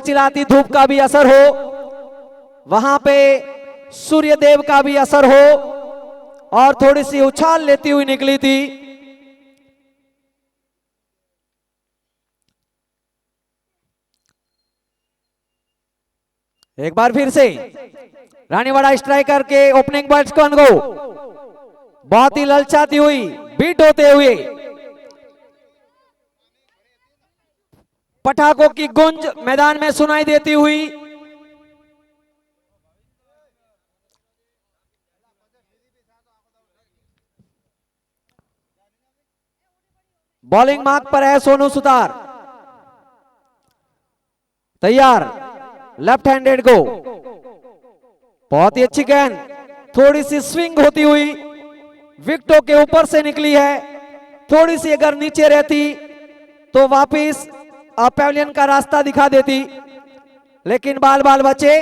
चिलचिलाती धूप का भी असर हो, वहां पे सूर्य देव का भी असर हो, और थोड़ी सी उछाल लेती हुई निकली थी। एक बार फिर से रानीवाड़ा स्ट्राइकर के ओपनिंग बैट्समैन को बहुत ही ललचाती हुई बीट होते हुए पटाखों की गूंज मैदान में सुनाई देती हुई बॉलिंग मार्क पर है सोनू सुतार, तैयार लेफ्ट हैंडेड को। बहुत ही अच्छी गेंद, थोड़ी सी स्विंग होती हुई विकेटों के ऊपर से निकली है। थोड़ी सी अगर नीचे रहती तो वापिस पैविलियन का रास्ता दिखा देती, लेकिन बाल बाल बचे।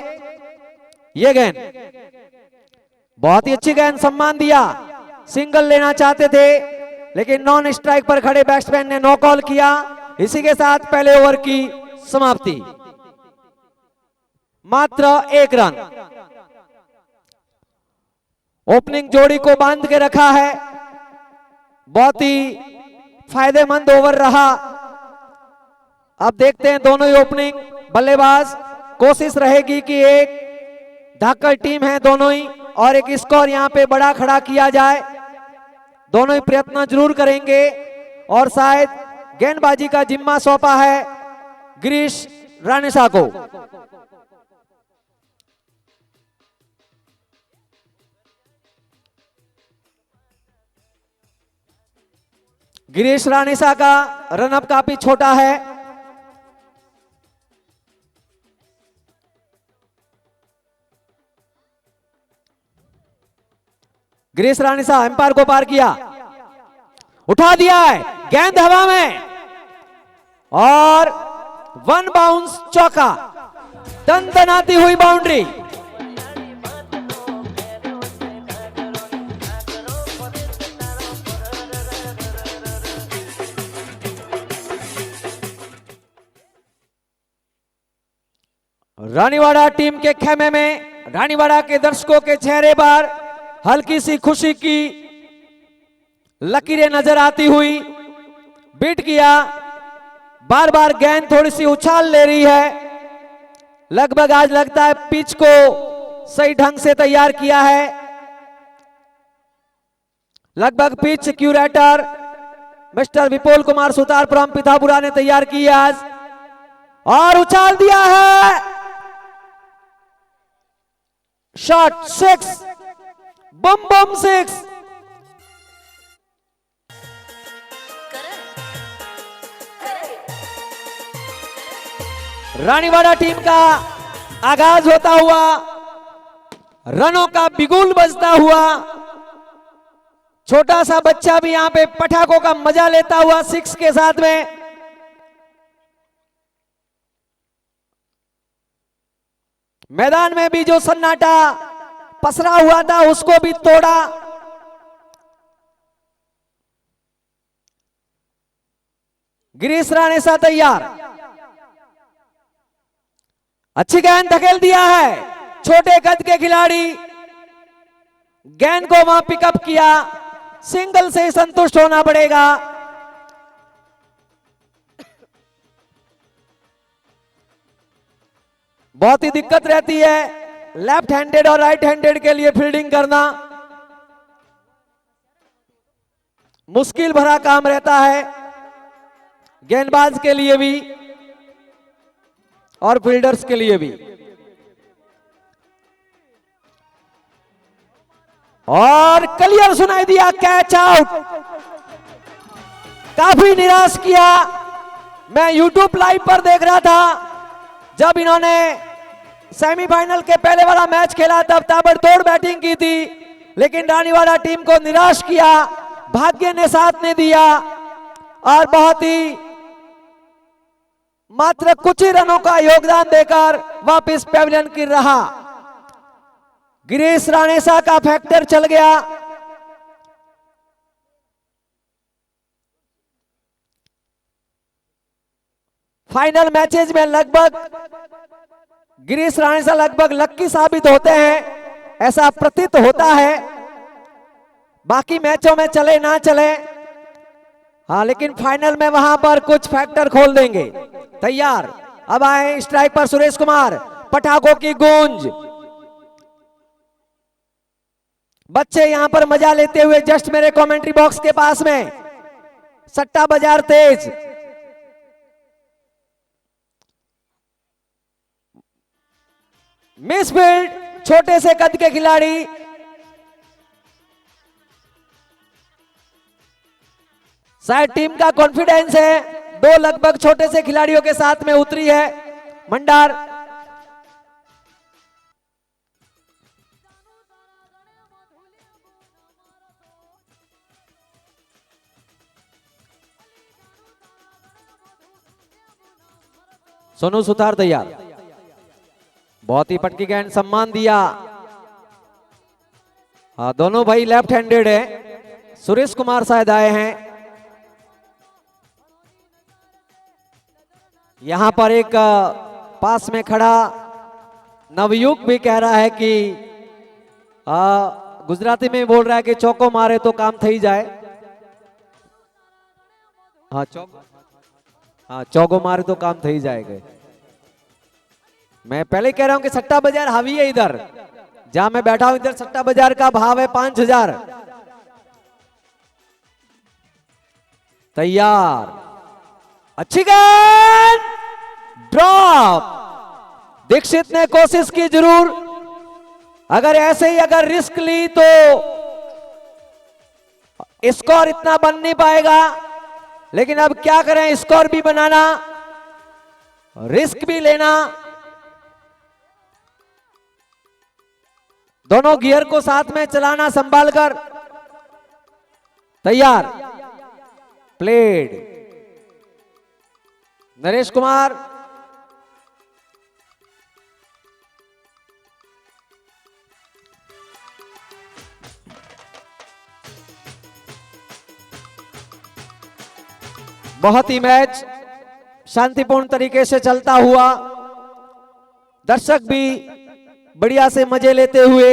ये गेंद बहुत ही अच्छी गेंद, सम्मान दिया। सिंगल लेना चाहते थे लेकिन नॉन स्ट्राइक पर खड़े बैट्समैन ने नो कॉल किया। इसी के साथ पहले ओवर की समाप्ति। मात्र 1 रन। ओपनिंग जोड़ी को बांध के रखा है। बहुत ही फायदेमंद ओवर रहा। अब देखते हैं दोनों ही ओपनिंग बल्लेबाज। कोशिश रहेगी कि एक धाकड़ टीम है दोनों ही, और एक स्कोर यहां पे बड़ा खड़ा किया जाए। दोनों ही प्रयत्न जरूर करेंगे और शायद गेंदबाजी का जिम्मा सौंपा है गिरीश राणेसा को। गिरीश राणेसा का रनअप काफी छोटा है। गिरीश राणेसा एम्पायर को पार किया, उठा दिया है, गेंद हवा में और 1 बाउंस चौका। दनदनाती हुई बाउंड्री। रानीवाड़ा टीम के खेमे में रानीवाड़ा के दर्शकों के चेहरे पर हल्की सी खुशी की लकीरें नजर आती हुई। बीट किया, बार बार गेंद थोड़ी सी उछाल ले रही है। लगभग आज लगता है पिच को सही ढंग से तैयार किया है। लगभग pitch curator mister Vipul Kumar Sutar from Pithapura ने तैयार की आज, और उछाल दिया है। शॉट 6, बम बम 6। रानीवाड़ा टीम का आगाज होता हुआ, रनों का बिगुल बजता हुआ, छोटा सा बच्चा भी यहां पे पटाखों का मजा लेता हुआ 6 के साथ में। मैदान में भी जो सन्नाटा पसरा हुआ था उसको भी तोड़ा। गिरीश राणेसा तैयार, अच्छी गेंद धकेल दिया है। छोटे कद के खिलाड़ी गेंद को वहां पिकअप किया। सिंगल से संतुष्ट होना पड़ेगा। बहुत ही दिक्कत रहती है लेफ्ट हैंडेड और राइट हैंडेड के लिए फील्डिंग करना। मुश्किल भरा काम रहता है गेंदबाज के लिए भी और फील्डर्स के लिए भी। और क्लियर सुनाई दिया, कैच आउट। काफी निराश किया। मैं यूट्यूब लाइव पर देख रहा था जब इन्होंने सेमीफाइनल के पहले वाला मैच खेला, तब ताबड़तोड़ बैटिंग की थी, लेकिन रानीवाड़ा टीम को निराश किया। भाग्य ने साथ नहीं दिया और बहुत ही मात्र कुछ ही रनों का योगदान देकर वापस पैविलियन गिर रहा। गिरीश राणेसा का फैक्टर चल गया। फाइनल मैचेज में लगभग गिरीश राणेसा लगभग लक्की साबित होते हैं, ऐसा प्रतीत होता है। बाकी मैचों में चले ना चले, हाँ, लेकिन फाइनल में वहां पर कुछ फैक्टर खोल देंगे। तैयार, अब आए स्ट्राइक पर सुरेश कुमार, पटाखों की गूंज, बच्चे यहां पर मजा लेते हुए जस्ट मेरे कमेंट्री बॉक्स के पास में, सट्टा बाजार तेज, मिसफील्ड, छोटे से कद के खिलाड़ी, शायद टीम का कॉन्फिडेंस है, दो लगभग छोटे से खिलाड़ियों के साथ में उतरी है मंडार। सोनू सुतार तैयार, बहुत ही पटकी गेंद, सम्मान दिया। हाँ, दोनों भाई लेफ्ट हैंडेड है। सुरेश कुमार शायद आए हैं। यहां पर एक पास में खड़ा नवयुग भी कह रहा है कि गुजराती में बोल रहा है कि चौको मारे तो काम थई जाए। हाँ, चौको मारे तो काम थई जाएगा। मैं पहले कह रहा हूं कि सट्टा बाजार हावी है इधर, जहां मैं बैठा हूं इधर सट्टा बाजार का भाव है 5000। तैयार, अच्छी गेंद, ड्रॉप। दीक्षित ने कोशिश की जरूर, अगर ऐसे ही अगर रिस्क ली तो स्कोर इतना बन नहीं पाएगा, लेकिन अब क्या करें, स्कोर भी बनाना, रिस्क भी लेना, दोनों गियर को साथ में चलाना संभाल कर। तैयार, प्लेड, नरेश कुमार, बहुत ही मैच शांतिपूर्ण तरीके से चलता हुआ, दर्शक भी बढ़िया से मजे लेते हुए,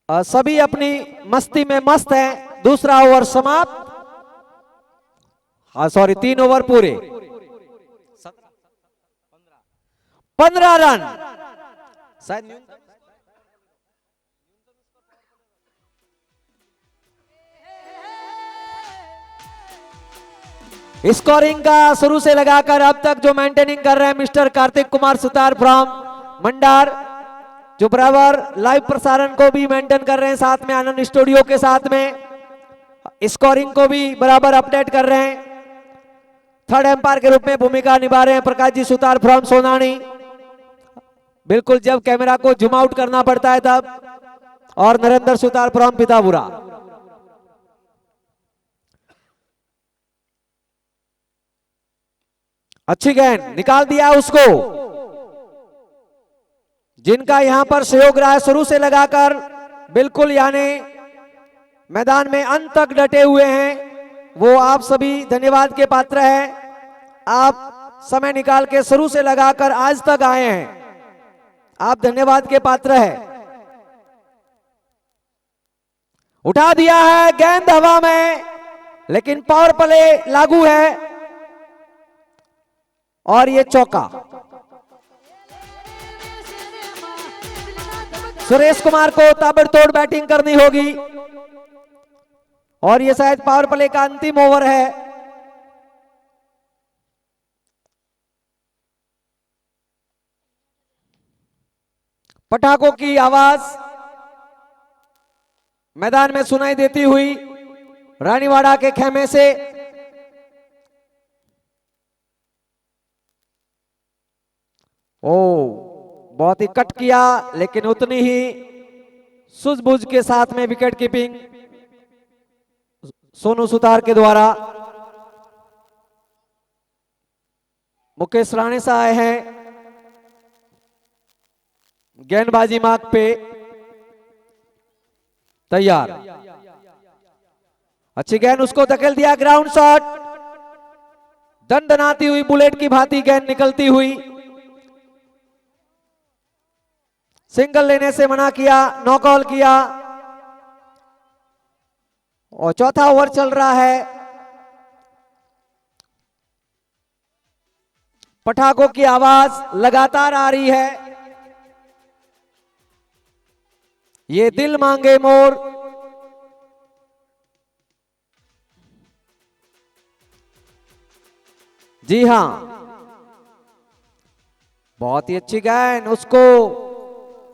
सभी अपनी मस्ती में मस्त हैं। दूसरा ओवर समाप्त, हाँ सॉरी 3 ओवर पूरे, 15 रन शायद। स्कोरिंग का शुरू से लगाकर अब तक जो मेंटेनिंग कर रहे हैं मिस्टर कार्तिक कुमार सुतार फ्रॉम मंडार, जो बराबर लाइव प्रसारण को भी मेंटेन कर रहे हैं, साथ में आनंद स्टूडियो के साथ में स्कोरिंग को भी बराबर अपडेट कर रहे हैं। थर्ड एम्पायर के रूप में भूमिका निभा रहे हैं प्रकाश जी सुतार फ्रॉम सोनानी, बिल्कुल जब कैमरा को जूम आउट करना पड़ता है तब, और नरेंद्र सुतार फ्रॉम पितापुरा। अच्छी गेंद, निकाल दिया उसको, जिनका यहां पर सहयोग रहा है शुरू से लगाकर, बिल्कुल यानी मैदान में अंत तक डटे हुए हैं, वो आप सभी धन्यवाद के पात्र हैं। आप समय निकाल के शुरू से लगाकर आज तक आए हैं, आप धन्यवाद के पात्र हैं। उठा दिया है, गेंद हवा में, लेकिन पावर प्ले लागू है और ये चौका। सुरेश कुमार को ताबड़तोड़ बैटिंग करनी होगी और ये शायद पावर प्ले का अंतिम ओवर है। पटाखों की आवाज मैदान में सुनाई देती हुई रानीवाड़ा के खेमे से बहुत ही कट किया, लेकिन उतनी ही सूझबूझ के साथ में विकेट कीपिंग सोनू सुतार के द्वारा। मुकेश राणेसा आए हैं गेंदबाजी मार्ग पे। तैयार, अच्छी गेंद, उसको धकेल दिया, ग्राउंड शॉट, दंडनाती हुई बुलेट की भांति गेंद निकलती हुई, सिंगल लेने से मना किया, नो कॉल किया। और चौथा ओवर चल रहा है। पटाखों की आवाज लगातार आ रही है। ये दिल मांगे मोर, जी हां, बहुत ही अच्छी गेंद, उसको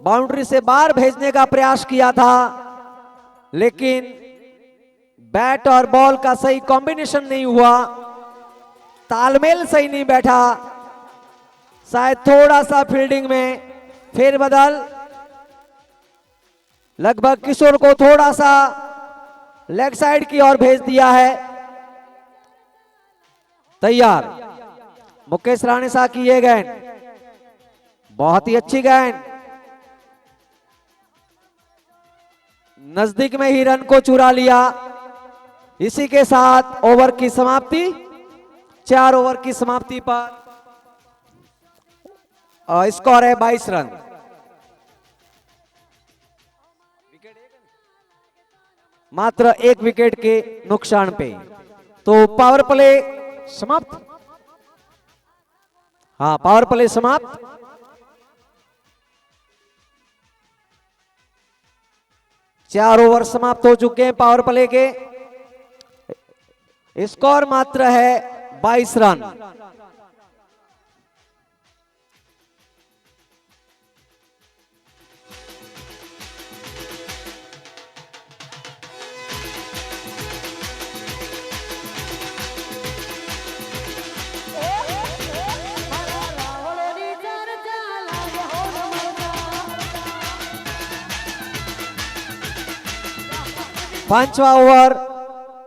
बाउंड्री से बाहर भेजने का प्रयास किया था, लेकिन बैट और बॉल का सही कॉम्बिनेशन नहीं हुआ, तालमेल सही नहीं बैठा, शायद थोड़ा सा फील्डिंग में फेरबदल, लगभग किशोर को थोड़ा सा लेग साइड की ओर भेज दिया है। तैयार, मुकेश राणेसा की ये गेंद, बहुत ही अच्छी गेंद, नजदीक में ही रन को चुरा लिया। इसी के साथ ओवर की समाप्ति, 4 ओवर की समाप्ति पर स्कोर है 22 रन। मात्र 1 विकेट के नुकसान पे। तो पावर प्ले समाप्त, हाँ पावर प्ले समाप्त। चार ओवर समाप्त हो चुके हैं पावर प्ले के। स्कोर मात्र है 22 रन। पांचवा ओवर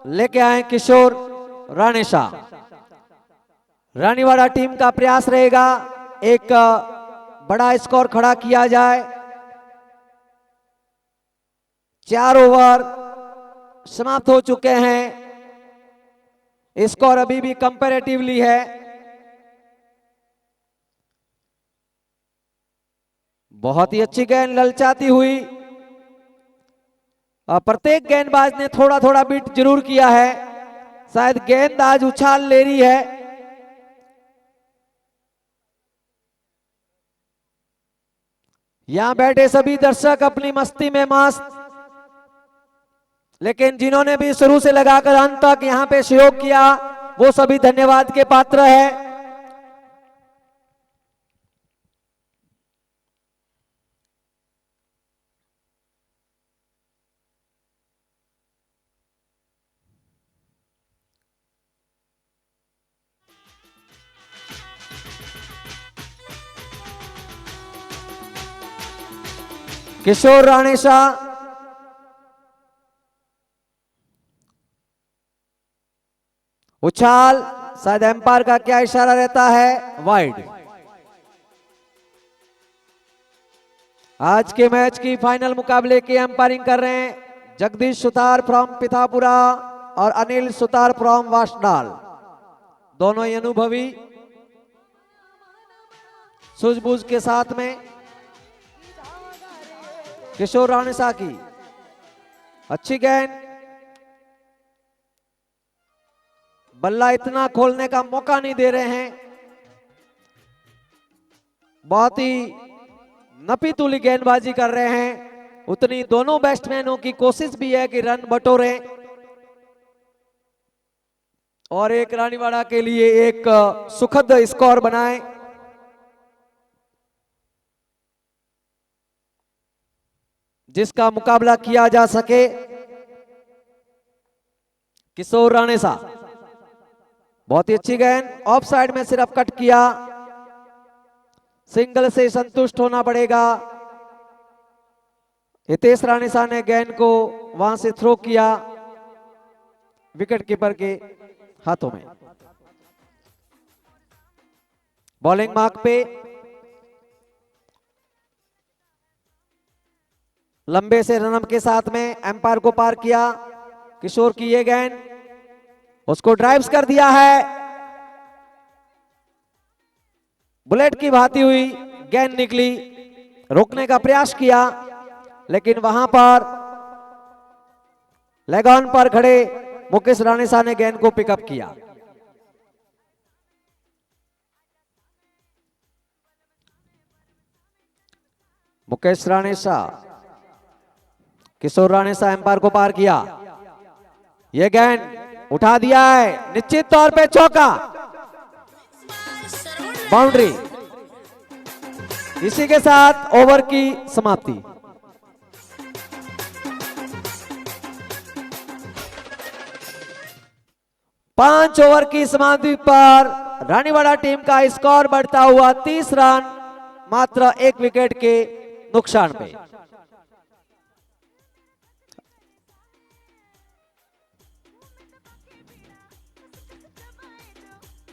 लेके आए किशोर राणेसा। रानीवाड़ा टीम का प्रयास रहेगा एक बड़ा स्कोर खड़ा किया जाए। 4 ओवर समाप्त हो चुके हैं, स्कोर अभी भी कंपैरेटिवली है। बहुत ही अच्छी गेंद ललचाती हुई, प्रत्येक गेंदबाज ने थोड़ा थोड़ा बीट जरूर किया है। शायद गेंद आज उछाल ले रही है। यहां बैठे सभी दर्शक अपनी मस्ती में मस्त, लेकिन जिन्होंने भी शुरू से लगाकर अंत तक यहां पे सहयोग किया वो सभी धन्यवाद के पात्र है। किशोर राणेसा उछाल, शायद एम्पायर का क्या इशारा रहता है, वाइड। आज के मैच की फाइनल मुकाबले की एम्पायरिंग कर रहे हैं जगदीश सुतार फ्रॉम पिथापुरा और अनिल सुतार फ्रॉम वासनाल। दोनों ही अनुभवी, सूझबूझ के साथ में। किशोर राणेसा की अच्छी गेंद, बल्ला इतना खोलने का मौका नहीं दे रहे हैं। बहुत ही नपीतुली गेंदबाजी कर रहे हैं। उतनी दोनों बैट्समैनों की कोशिश भी है कि रन बटोरे और एक रानीवाड़ा के लिए एक सुखद स्कोर बनाए। जिसका मुकाबला किया जा सके। किशोर राणेसा, बहुत ही अच्छी गेंद, ऑफ साइड में सिर्फ कट किया। सिंगल से संतुष्ट होना पड़ेगा। हितेश राणेसा ने गेंद को वहां से थ्रो किया विकेट कीपर के हाथों में। बॉलिंग मार्क पे लंबे से रनअप के साथ में एम्पायर को पार किया किशोर की ये गेंद, उसको ड्राइव्स कर दिया है। बुलेट की भाती हुई गेंद निकली, रोकने का प्रयास किया, लेकिन वहां पर लेग ऑन पर खड़े मुकेश राणेसा ने गेंद को पिकअप किया। मुकेश राणेसा, किशोर राणेसा एम्पायर को पार किया, यह गेंद उठा दिया है, निश्चित तौर पे चौका, बाउंड्री। इसी के साथ ओवर की समाप्ति। पांच ओवर की समाप्ति पर रानीवाड़ा टीम का स्कोर बढ़ता हुआ 30 रन, मात्र 1 विकेट के नुकसान पे।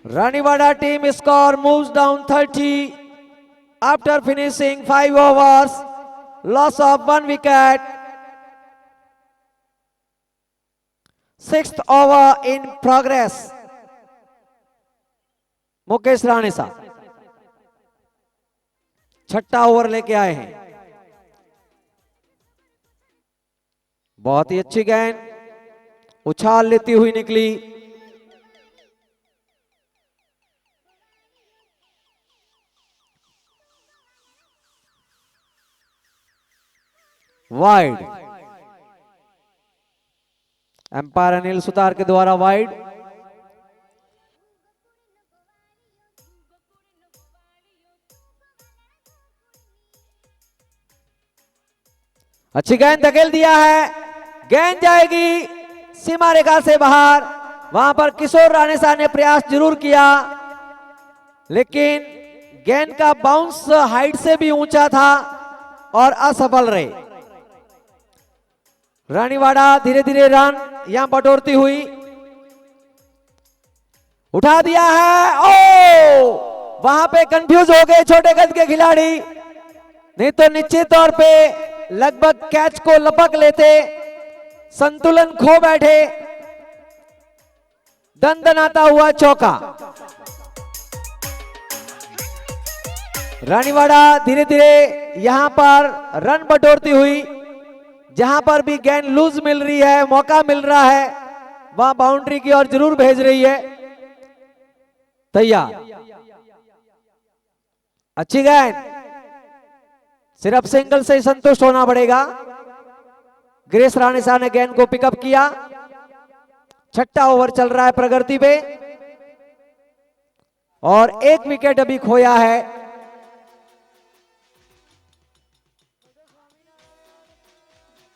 Raniwara team score moves down 30 after finishing 5 overs, loss of 1 wicket. 6th over in progress. Mukesh Ranesa छठा ओवर लेके आए हैं। बहुत ही अच्छी गेंद उछाल लेती हुई निकली, वाइड। एम्पायर अनिल सुतार के द्वारा वाइड। अच्छी गेंद धकेल दिया है, गेंद जाएगी सीमा रेखा से बाहर। वहां पर किशोर राणेसा ने प्रयास जरूर किया, लेकिन गेंद का बाउंस हाइट से भी ऊंचा था और असफल रहे। रानीवाड़ा धीरे धीरे रन यहां बटोरती हुई, उठा दिया है। ओ वहां पे कंफ्यूज हो गए छोटे कद के खिलाड़ी, नहीं तो निश्चित तौर पे लगभग कैच को लपक लेते, संतुलन खो बैठे। दंदनाता हुआ चौका। रानीवाड़ा धीरे धीरे यहां पर रन बटोरती हुई, जहां पर भी गेंद लूज मिल रही है, मौका मिल रहा है, वहां बाउंड्री की ओर जरूर भेज रही है। तैयार, अच्छी गेंद, सिर्फ सिंगल से ही संतुष्ट होना पड़ेगा। गिरीश राणेसा ने गेंद को पिकअप किया। छठा ओवर चल रहा है प्रगति पे और 1 विकेट अभी खोया है।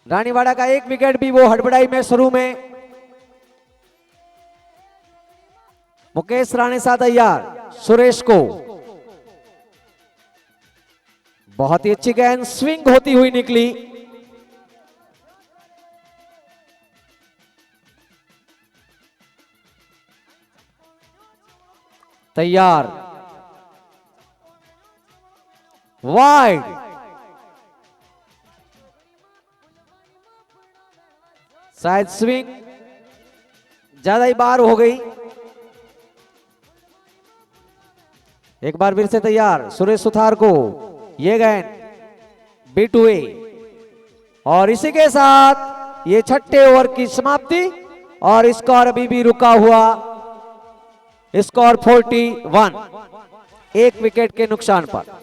रानीवाड़ा का 1 विकेट भी वो हड़बड़ाई में शुरू में। मुकेश राणेसा तैयार, सुरेश को बहुत ही अच्छी गेंद स्विंग होती हुई निकली। तैयार, वाइड, शायद स्विंग ज्यादा ही बार हो गई। एक बार फिर से तैयार, सुरेश सुथार को ये गेंद बीट हुई और इसी के साथ ये छठे ओवर की समाप्ति और स्कोर अभी भी रुका हुआ, स्कोर 41, 1 विकेट के नुकसान पर।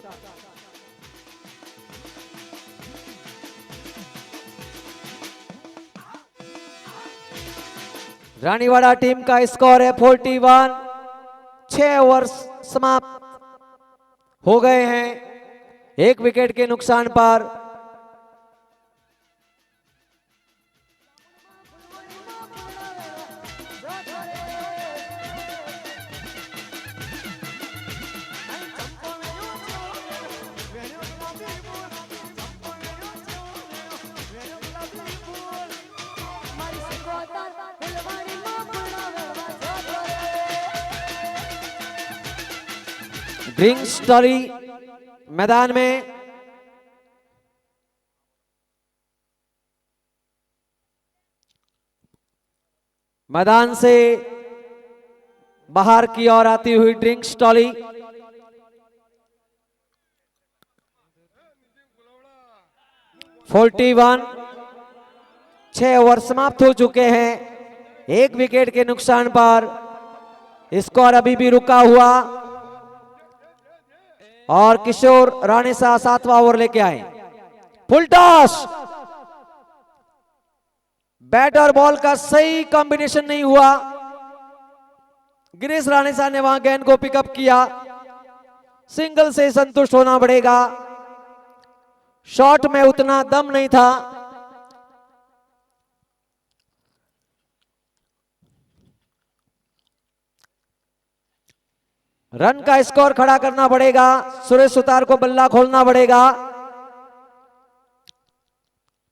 रानीवाड़ा टीम का स्कोर है 41, 6 ओवर समाप्त हो गए हैं, 1 विकेट के नुकसान पर। ड्रिंक स्टोरी मैदान में मैदान से बाहर की ओर आती हुई ड्रिंक्स टॉली। (41) 6 ओवर समाप्त हो चुके हैं। 1 विकेट के नुकसान पर स्कोर अभी भी रुका हुआ और किशोर राणेसा 7वां ओवर लेके आए। फुल टॉस, बैट और बॉल का सही कॉम्बिनेशन नहीं हुआ। गिरीश राणेसा ने वहां गेंद को पिकअप किया। सिंगल से संतुष्ट होना पड़ेगा, शॉट में उतना दम नहीं था। रन का स्कोर खड़ा करना पड़ेगा। सुरेश सुतार को बल्ला खोलना पड़ेगा।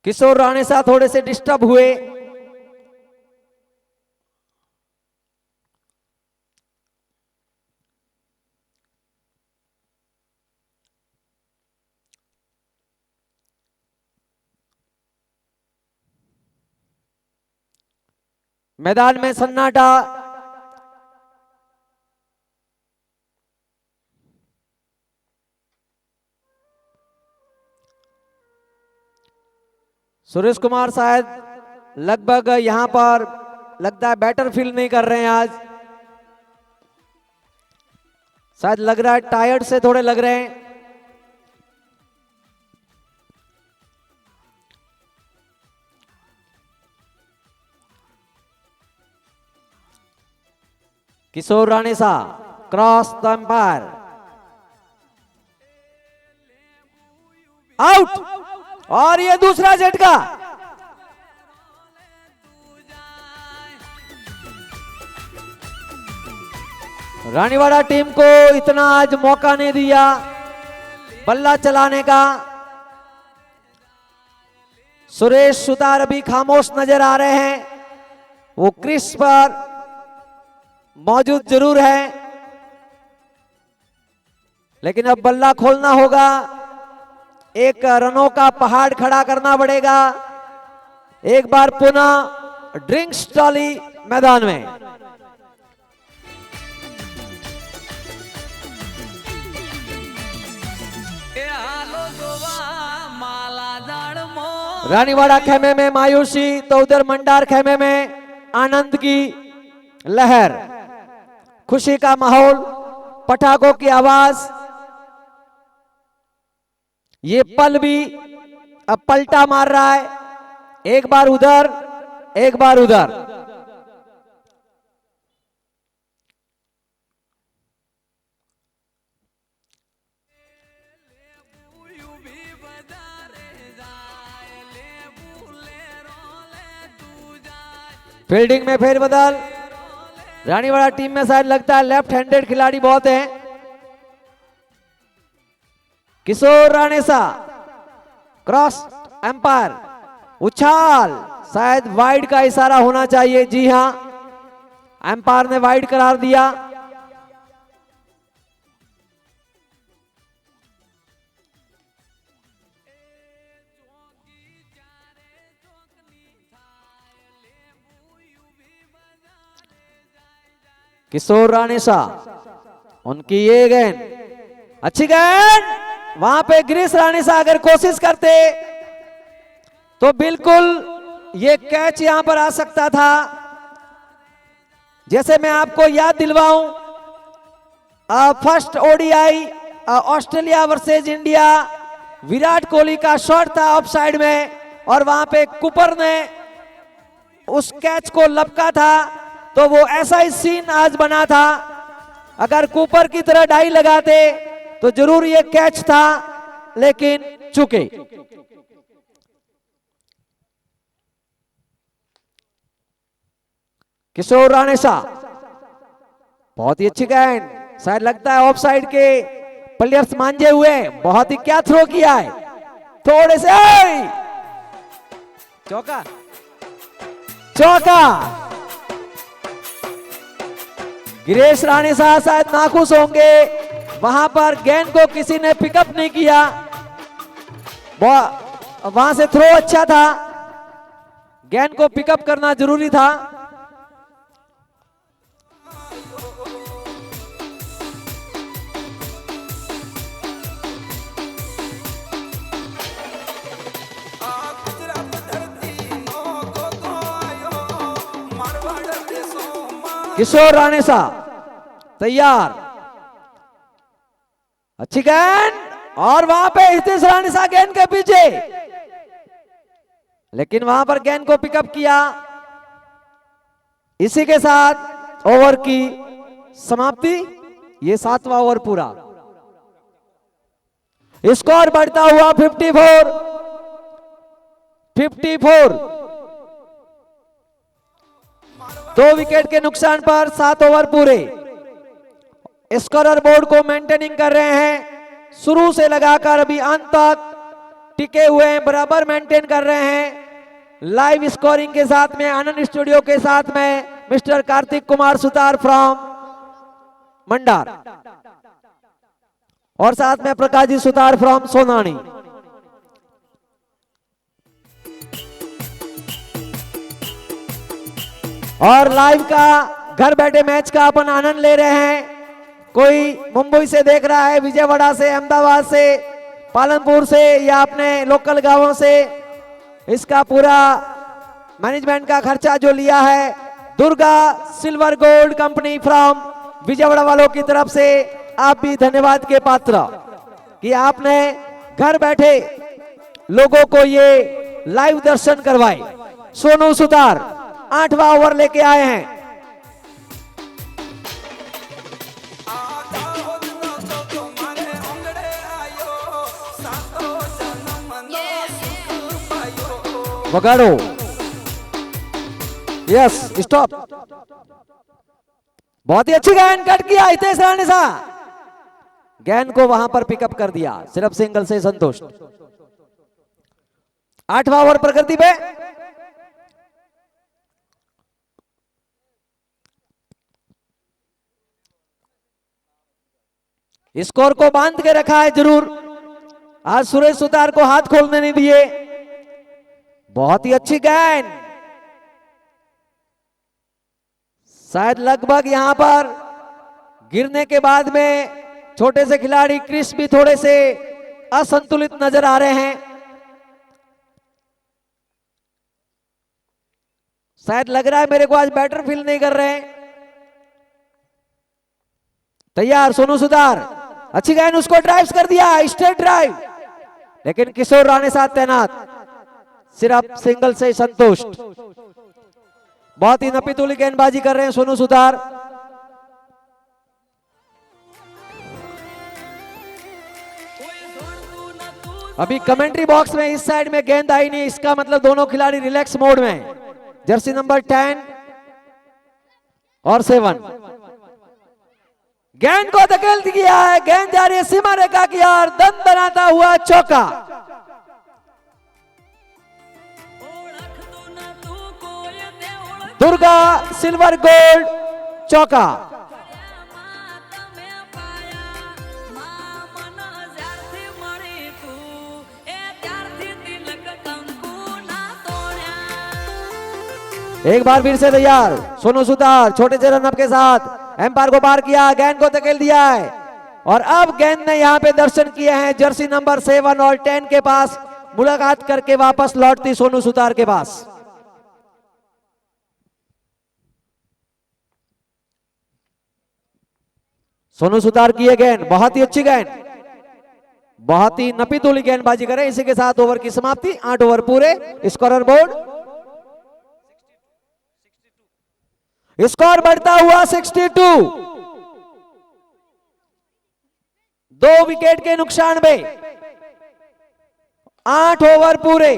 किशोर राणेसा थोड़े से डिस्टर्ब हुए। मैदान में सन्नाटा। सुरेश कुमार शायद लगभग यहां पर लगता है बैटर फील नहीं कर रहे हैं आज। शायद लग रहा है टायर्ड से थोड़े लग रहे हैं। किशोर राणेसा क्रॉस द एम्पायर, आउट। और ये दूसरा झटका। रानीवाड़ा टीम को इतना आज मौका नहीं दिया बल्ला चलाने का। सुरेश सुतार अभी खामोश नजर आ रहे हैं। वो क्रीज पर मौजूद जरूर है, लेकिन अब बल्ला खोलना होगा। एक रनों का पहाड़ खड़ा करना पड़ेगा। एक बार पुनः ड्रिंक्स टॉली मैदान में। रानीवाड़ा खेमे में मायूसी तो उधर मंडार खेमे में आनंद की लहर, खुशी का माहौल, पटाखों की आवाज। ये पल भी अब पलटा मार रहा है। एक बार उधर, एक बार उधर। फील्डिंग में फेरबदल। रानीवाड़ा टीम में शायद लगता है लेफ्ट हैंडेड खिलाड़ी बहुत हैं। किशोर राणेसा क्रॉस एम्पायर, उछाल, शायद वाइड का इशारा होना चाहिए। जी हां, एम्पायर ने वाइड करार दिया। किशोर राणेसा, उनकी ये गेंद, अच्छी गेंद। वहां पे गिरीश राणेसा अगर कोशिश करते तो बिल्कुल ये कैच यहां पर आ सकता था। जैसे मैं आपको याद दिलवाऊं, first ODI Australia versus India, Virat Kohli का शॉट था ऑफ साइड में और वहां पे कूपर ने उस कैच को लपका था। तो वो ऐसा ही सीन आज बना था। अगर कूपर की तरह डाई लगाते तो जरूर ये कैच था, लेकिन चूके। किशोर राणेसा, बहुत ही अच्छी गेंद, शायद लगता है ऑफ साइड के प्लेयर्स मांझे हुए। बहुत ही क्या थ्रो किया है, थोड़े से चौका, चौका। गिरीश राणेसा शायद नाखुश होंगे, वहां पर गेंद को किसी ने पिकअप नहीं किया। वहां से थ्रो अच्छा था, गेंद को पिकअप करना जरूरी था। किशोर राणेसा तैयार, अच्छी गेंद और वहां पे हितेश राणेसा गेंद के पीछे, लेकिन वहां पर गेंद को पिकअप किया। इसी के साथ ओवर की समाप्ति, ये 7वां ओवर पूरा। स्कोर बढ़ता हुआ 54। 2 विकेट के नुकसान पर 7 ओवर पूरे। स्कोरर बोर्ड को मेंटेनिंग कर रहे हैं, शुरू से लगाकर अभी अंत तक टिके हुए हैं, बराबर मेंटेन कर रहे हैं। लाइव स्कोरिंग के साथ में आनंद स्टूडियो के साथ में मिस्टर कार्तिक कुमार सुतार फ्रॉम मंडार और साथ में प्रकाश जी सुतार फ्रॉम सोनानी। और लाइव का घर बैठे मैच का अपन आनंद ले रहे हैं। कोई मुंबई से देख रहा है, विजयवाड़ा से, अहमदाबाद से, पालनपुर से या अपने लोकल गांवों से, इसका पूरा मैनेजमेंट का खर्चा जो लिया है Durga silver gold company from Vijayawada वालों की तरफ से, आप भी धन्यवाद के पात्र कि आपने घर बैठे लोगों को ये लाइव दर्शन करवाए। सोनू सुतार 8वां ओवर लेके आए हैं। वगाड़ो, यस स्टॉप, बहुत ही अच्छी गेंद कट किया हितेश राणेसा, गेंद को वहां पर पिकअप कर दिया, सिर्फ सिंगल से संतुष्ट। 8वां ओवर प्रकृति पे स्कोर को बांध के रखा है जरूर, आज सुरेश सुतार को हाथ खोलने नहीं दिए। बहुत ही अच्छी गेंद, शायद लगभग यहां पर गिरने के बाद में छोटे से खिलाड़ी क्रिस भी थोड़े से असंतुलित नजर आ रहे हैं। शायद लग रहा है मेरे को आज बैटर फील नहीं कर रहे हैं। तैयार सोनू सुतार, अच्छी गेंद, उसको ड्राइव कर दिया, स्ट्रेट ड्राइव, लेकिन किशोर राणेसा तैनात, सिर्फ सिंगल से संतुष्ट। बहुत ही नपीतुली गेंदबाजी कर रहे हैं सोनू सुतार। अभी कमेंट्री बॉक्स में इस साइड में गेंद आई नहीं, इसका मतलब दोनों खिलाड़ी रिलैक्स मोड में। जर्सी नंबर 10 और 7 गेंद को धकेल दिया है, गेंद जा रही है सीमा रेखा की ओर, दंदनाता हुआ चौका। दुर्गा सिल्वर गोल्ड चौका। एक बार फिर से तैयार सोनू सुतार, छोटे से रनअप के साथ एम्पायर को पार किया, गेंद को धकेल दिया है और अब गेंद ने यहां पे दर्शन किए हैं जर्सी नंबर 7 और 10 के पास, मुलाकात करके वापस लौटती सोनू सुतार के पास। सोनू सुतार की ये गेंद, बहुत ही अच्छी गेंद, बहुत ही नपीतुली गेंदबाजी करें। इसी के साथ ओवर की समाप्ति, 8 ओवर पूरे। स्कोरर बोर्ड स्कोर बढ़ता हुआ 62, 2 विकेट के नुकसान में 8 ओवर पूरे।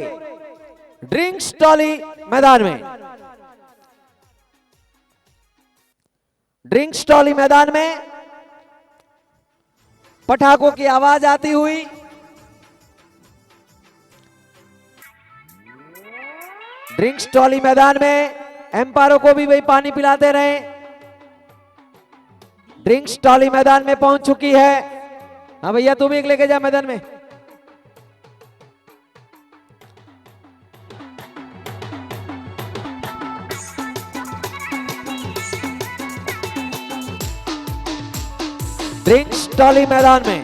ड्रिंक्स टॉली मैदान में, ड्रिंक्स टॉली मैदान में पटाखों की आवाज आती हुई ड्रिंक्स टॉली मैदान में एम्पायरों को भी वही पानी पिलाते रहे। ड्रिंक्स टॉली मैदान में पहुंच चुकी है। हाँ भैया तू भी एक लेके जा मैदान में। ड्रिंक्स टॉली मैदान में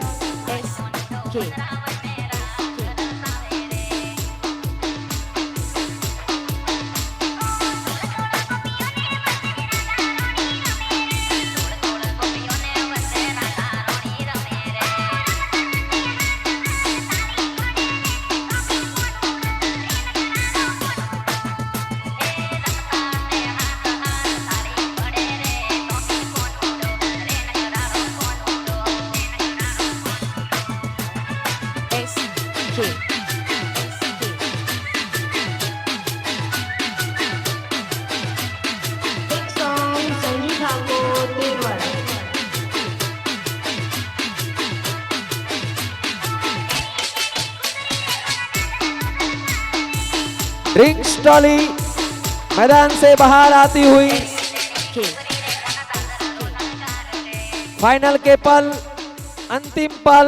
Next song, Sanjeev Thakur, Terwar. Drinks trolley मैदान से बाहर आती हुई फाइनल के पल, अंतिम पल।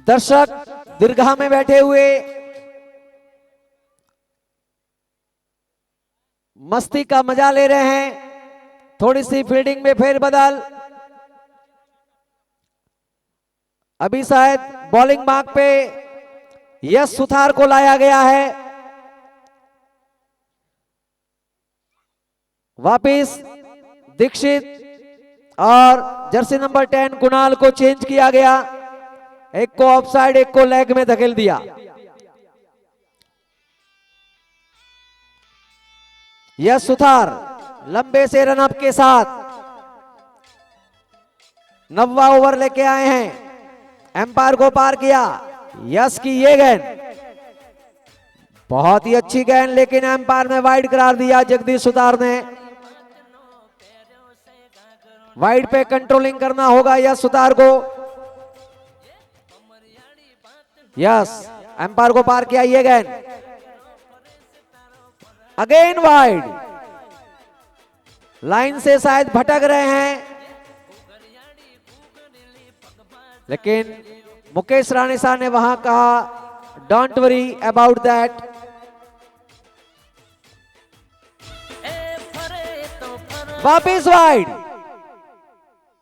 दर्शक दीर्घा में बैठे हुए मस्ती का मजा ले रहे हैं। थोड़ी सी फील्डिंग में फेरबदल। अभी शायद बॉलिंग मार्क पे यश सुथार को लाया गया है। वापिस दीक्षित और जर्सी नंबर 10 कुणाल को चेंज किया गया। एक को ऑफसाइड, एक को लेग में धकेल दिया। यश सुथार लंबे से रनअप के साथ 9वां ओवर लेके आए हैं। एम्पायर को पार किया। यश की ये गेंद बहुत ही अच्छी गेंद, लेकिन एम्पायर ने वाइड करार दिया। जगदीश सुतार ने वाइड पे कंट्रोलिंग करना होगा यश सुतार को। यस, एम्पायर को पार किया। ये गेंद अगेन वाइड, लाइन से शायद भटक रहे हैं, लेकिन मुकेश राणेसा ने वहां कहा डोंट वरी अबाउट दैट। वापिस वाइड।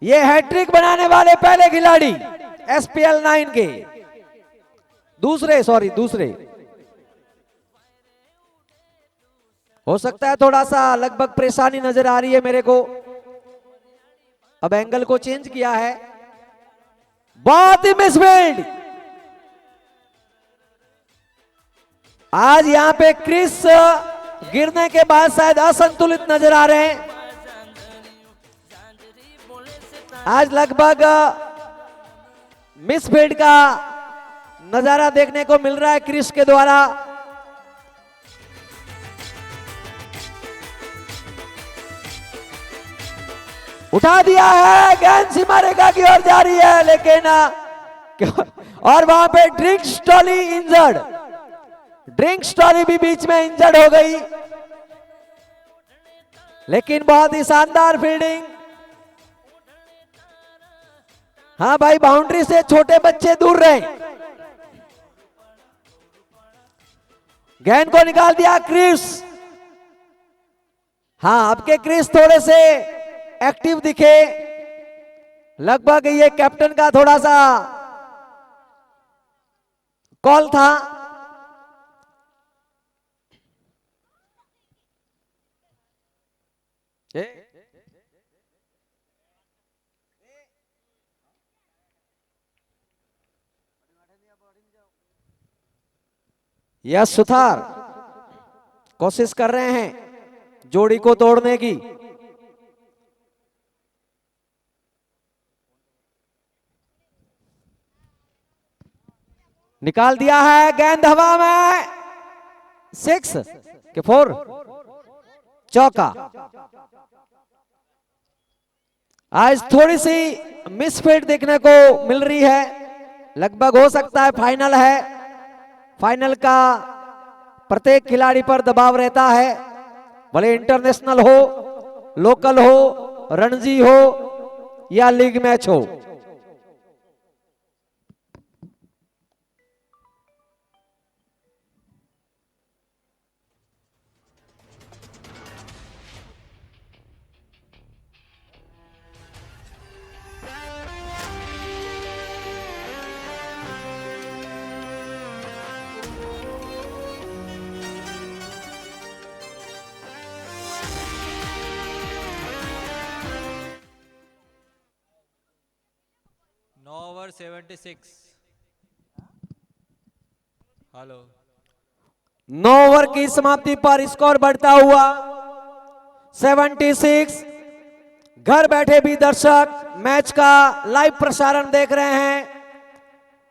ये हैट्रिक बनाने वाले पहले खिलाड़ी एसपीएल 9 के दूसरे हो सकता है थोड़ा सा लगभग परेशानी नजर आ रही है मेरे को। अब एंगल को चेंज किया है। बहुत ही मिसफील्ड। आज यहां पे क्रिस गिरने के बाद शायद असंतुलित नजर आ रहे हैं। आज लगभग मिसफील्ड का नजारा देखने को मिल रहा है क्रिस के द्वारा। उठा दिया है, गेंद सीमा रेखा की ओर जा रही है, लेकिन और वहां पे drinks trolley injured. Drinks trolley भी बीच में इंजर्ड हो गई, लेकिन बहुत ही शानदार फील्डिंग। हाँ भाई, बाउंड्री से छोटे बच्चे दूर रहे। गेंद को निकाल दिया क्रिस। हाँ, अब के क्रिस थोड़े से एक्टिव दिखे। लगभग ये कैप्टन का थोड़ा सा कॉल था। यश सुथार कोशिश कर रहे हैं जोड़ी को तोड़ने की। निकाल दिया है, गेंद हवा में, 6 के 4, चौका। आज थोड़ी सी मिसफील्ड देखने को मिल रही है। लगभग हो सकता है फाइनल है। फाइनल का प्रत्येक खिलाड़ी पर दबाव रहता है, भले इंटरनेशनल हो, लोकल हो, रणजी हो या लीग मैच हो। ओवर 76। हेलो, 9 ओवर की समाप्ति पर स्कोर बढ़ता हुआ 76। घर बैठे भी दर्शक मैच का लाइव प्रसारण देख रहे हैं।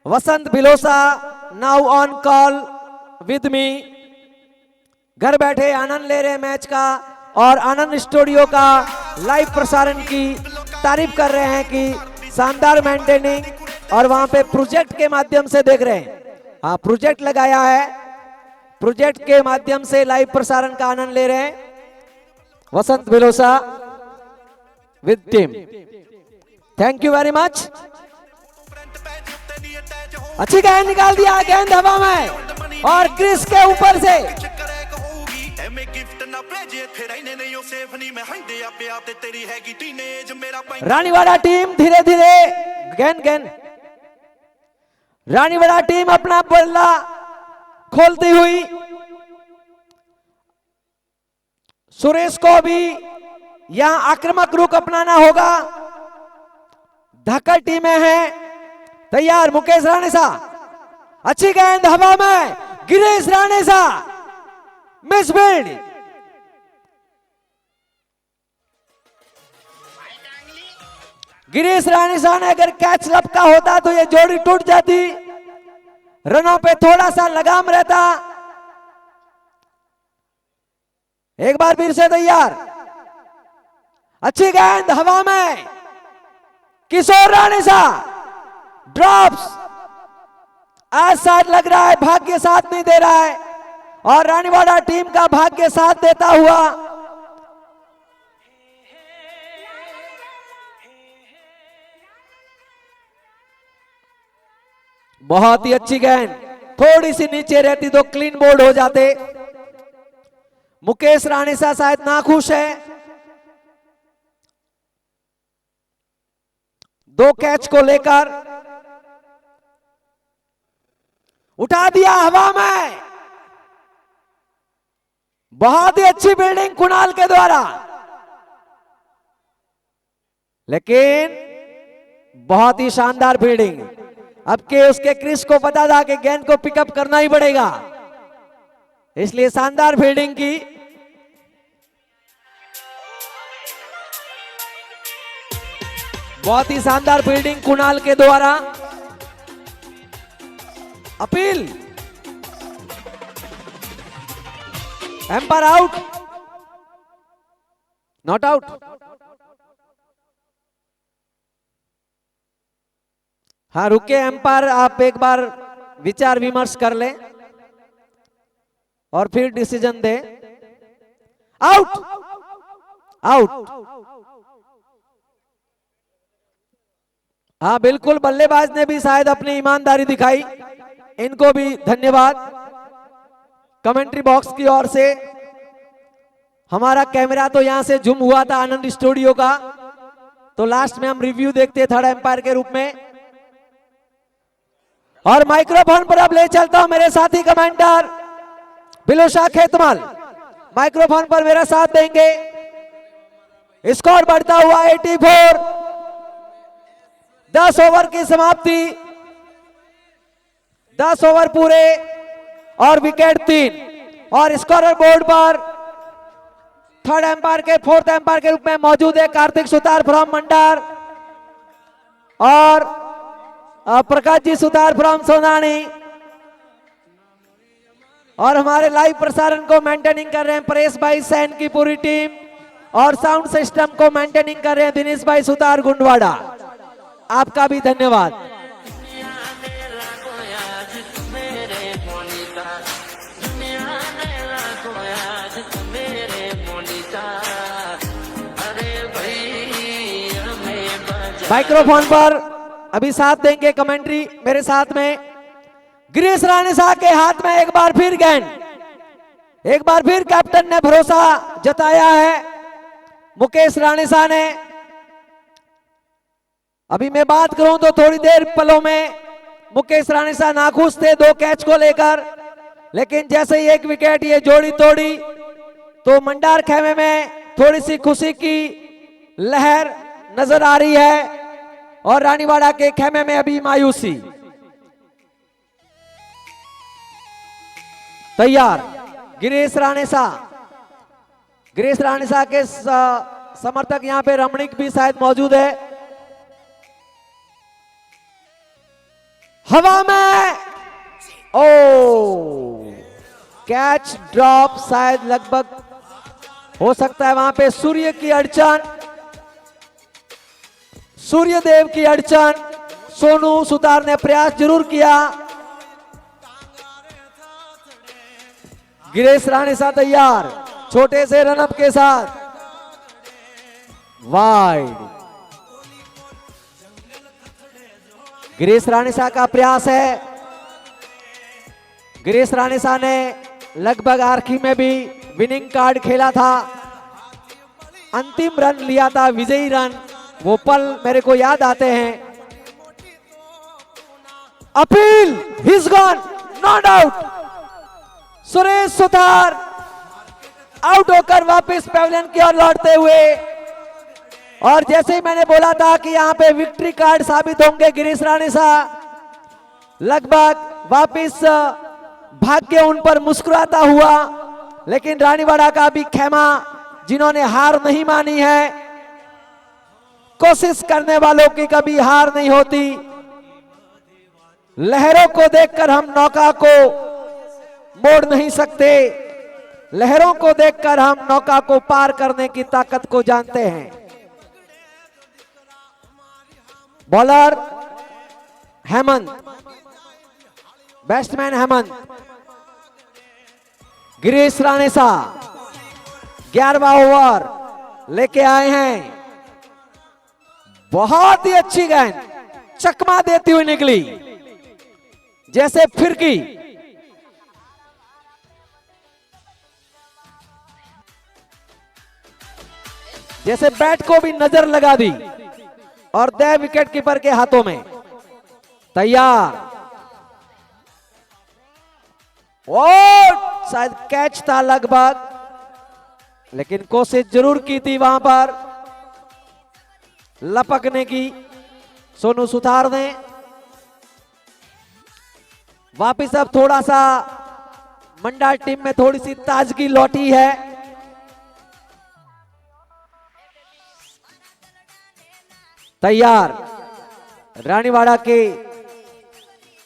Vasant Bhilosa now on call with me. घर बैठे आनंद ले रहे हैं मैच का और आनंद स्टूडियो का लाइव प्रसारण की तारीफ कर रहे हैं कि शानदार मेंटेनिंग, और वहां पे प्रोजेक्ट के माध्यम से देख रहे हैं। हाँ, प्रोजेक्ट लगाया है, प्रोजेक्ट के माध्यम से लाइव प्रसारण का आनंद ले रहे हैं Vasant Bhilosa with team. Thank you very much. अच्छी गेंद निकाल दिया, गेंद हवा में और क्रिस के ऊपर से रानीवाड़ा टीम धीरे धीरे गेंद रानीवाड़ा टीम अपना बल्ला खोलती हुई। सुरेश को भी यहां आक्रामक रुख अपनाना होगा। धाकड़ टीमें हैं तैयार। मुकेश राणेसा, अच्छी गेंद हवा में, गिरीश राणेसा मिस फील्ड। गिरीश राणेसा ने अगर कैच लपका होता तो ये जोड़ी टूट जाती, रनों पे थोड़ा सा लगाम रहता। एक बार फिर से तैयार, अच्छी गेंद हवा में, किशोर राणेसा ड्रॉप्स। आज साथ लग रहा है भाग्य साथ नहीं दे रहा है और रानीवाड़ा टीम का भाग्य साथ देता हुआ बहुत ही अच्छी गेंद, थोड़ी सी नीचे रहती तो क्लीन बोल्ड हो जाते। मुकेश राणेसा शायद नाखुश है। 2 कैच को लेकर उठा दिया हवा में। बहुत ही अच्छी फील्डिंग कुणाल के द्वारा, लेकिन बहुत ही शानदार फील्डिंग। अब के उसके क्रिस को पता था कि गेंद को पिकअप करना ही पड़ेगा, इसलिए शानदार फील्डिंग की। बहुत ही शानदार फील्डिंग कुणाल के द्वारा। Appeal, umpire out, not out. हाँ रुके एम्पायर, आप एक बार विचार विमर्श कर लें और फिर डिसीजन दें। Out, out. हाँ बिल्कुल, बल्लेबाज ने भी शायद अपनी ईमानदारी दिखाई, इनको भी धन्यवाद। कमेंट्री बॉक्स की ओर से हमारा कैमरा तो यहां से जूम हुआ था आनंद स्टूडियो का, तो लास्ट में हम रिव्यू देखते थर्ड एम्पायर के रूप में। और माइक्रोफोन पर अब ले चलता हूं मेरे साथी कमेंटर बिलोशा खेतमल, माइक्रोफोन पर मेरा साथ देंगे। स्कोर बढ़ता हुआ 84। 10 ओवर की समाप्ति, 10 ओवर पूरे और विकेट 3। और स्कोरर बोर्ड पर थर्ड एम्पायर के फोर्थ एम्पायर के रूप में मौजूद है कार्तिक सुतार फ्रॉम मंडार और प्रकाश जी सुतार फ्रॉम सोनानी। और हमारे लाइव प्रसारण को मेंटेनिंग कर रहे हैं परेश भाई सैन की पूरी टीम, और साउंड सिस्टम को मेंटेनिंग कर रहे हैं दिनेश भाई सुतार गुंडवाड़ा। आपका भी धन्यवाद। माइक्रोफोन पर अभी साथ देंगे कमेंट्री मेरे साथ में गिरीश राणेसा के हाथ में एक बार फिर गेंद, एक बार फिर कैप्टन ने भरोसा जताया है मुकेश राणेसा ने। अभी मैं बात करूं तो थोड़ी देर पलों में मुकेश राणेसा नाखुश थे 2 कैच को लेकर, लेकिन जैसे ही 1 विकेट ये जोड़ी तोड़ी तो मंडार खेमे में थोड़ी सी खुशी की लहर नजर आ रही है और रानीवाड़ा के खेमे में अभी मायूसी। तैयार। गिरीश राणेसा, गिरीश राणेसा के समर्थक यहां पे रमणीक भी शायद मौजूद है। हवा में, ओ कैच ड्रॉप, शायद लगभग हो सकता है वहां पे सूर्य की अड़चन, सूर्यदेव की अड़चन। सोनू सुतार ने प्रयास जरूर किया। गिरीश राणेसा तैयार, छोटे से रनअप के साथ, वाइड। गिरीश राणेसा का प्रयास है। गिरीश राणेसा ने लगभग आखिरी में भी विनिंग कार्ड खेला था, अंतिम रन लिया था, विजयी रन। वो पल मेरे को याद आते हैं। Appeal, his gone, not out. Suresh Sutar out होकर वापस पेविलियन की ओर लौटते हुए, और जैसे ही मैंने बोला था कि यहां पे विक्ट्री कार्ड साबित होंगे गिरीश राणेसा, लगभग वापस भाग्य उन पर मुस्कुराता हुआ। लेकिन रानीवाड़ा का भी खेमा, जिन्होंने हार नहीं मानी है, कोशिश करने वालों की कभी हार नहीं होती। लहरों को देखकर हम नौका को मोड़ नहीं सकते, लहरों को देखकर हम नौका को पार करने की ताकत को जानते हैं। Bowler Hemant, batsman Hemant. गिरीश राणेसा 11वां ओवर लेके आए हैं। बहुत ही अच्छी गेंद चकमा देती हुई निकली, जैसे फिरकी। जैसे बैट को भी नजर लगा दी, और दे विकेट कीपर के हाथों में। तैयार, और शायद कैच था लगभग, लेकिन कोशिश जरूर की थी वहां पर लपकने की सोनू सुतार ने। वापिस अब थोड़ा सा मंडा टीम में थोड़ी सी ताजगी लौटी है। तैयार, रानीवाड़ा के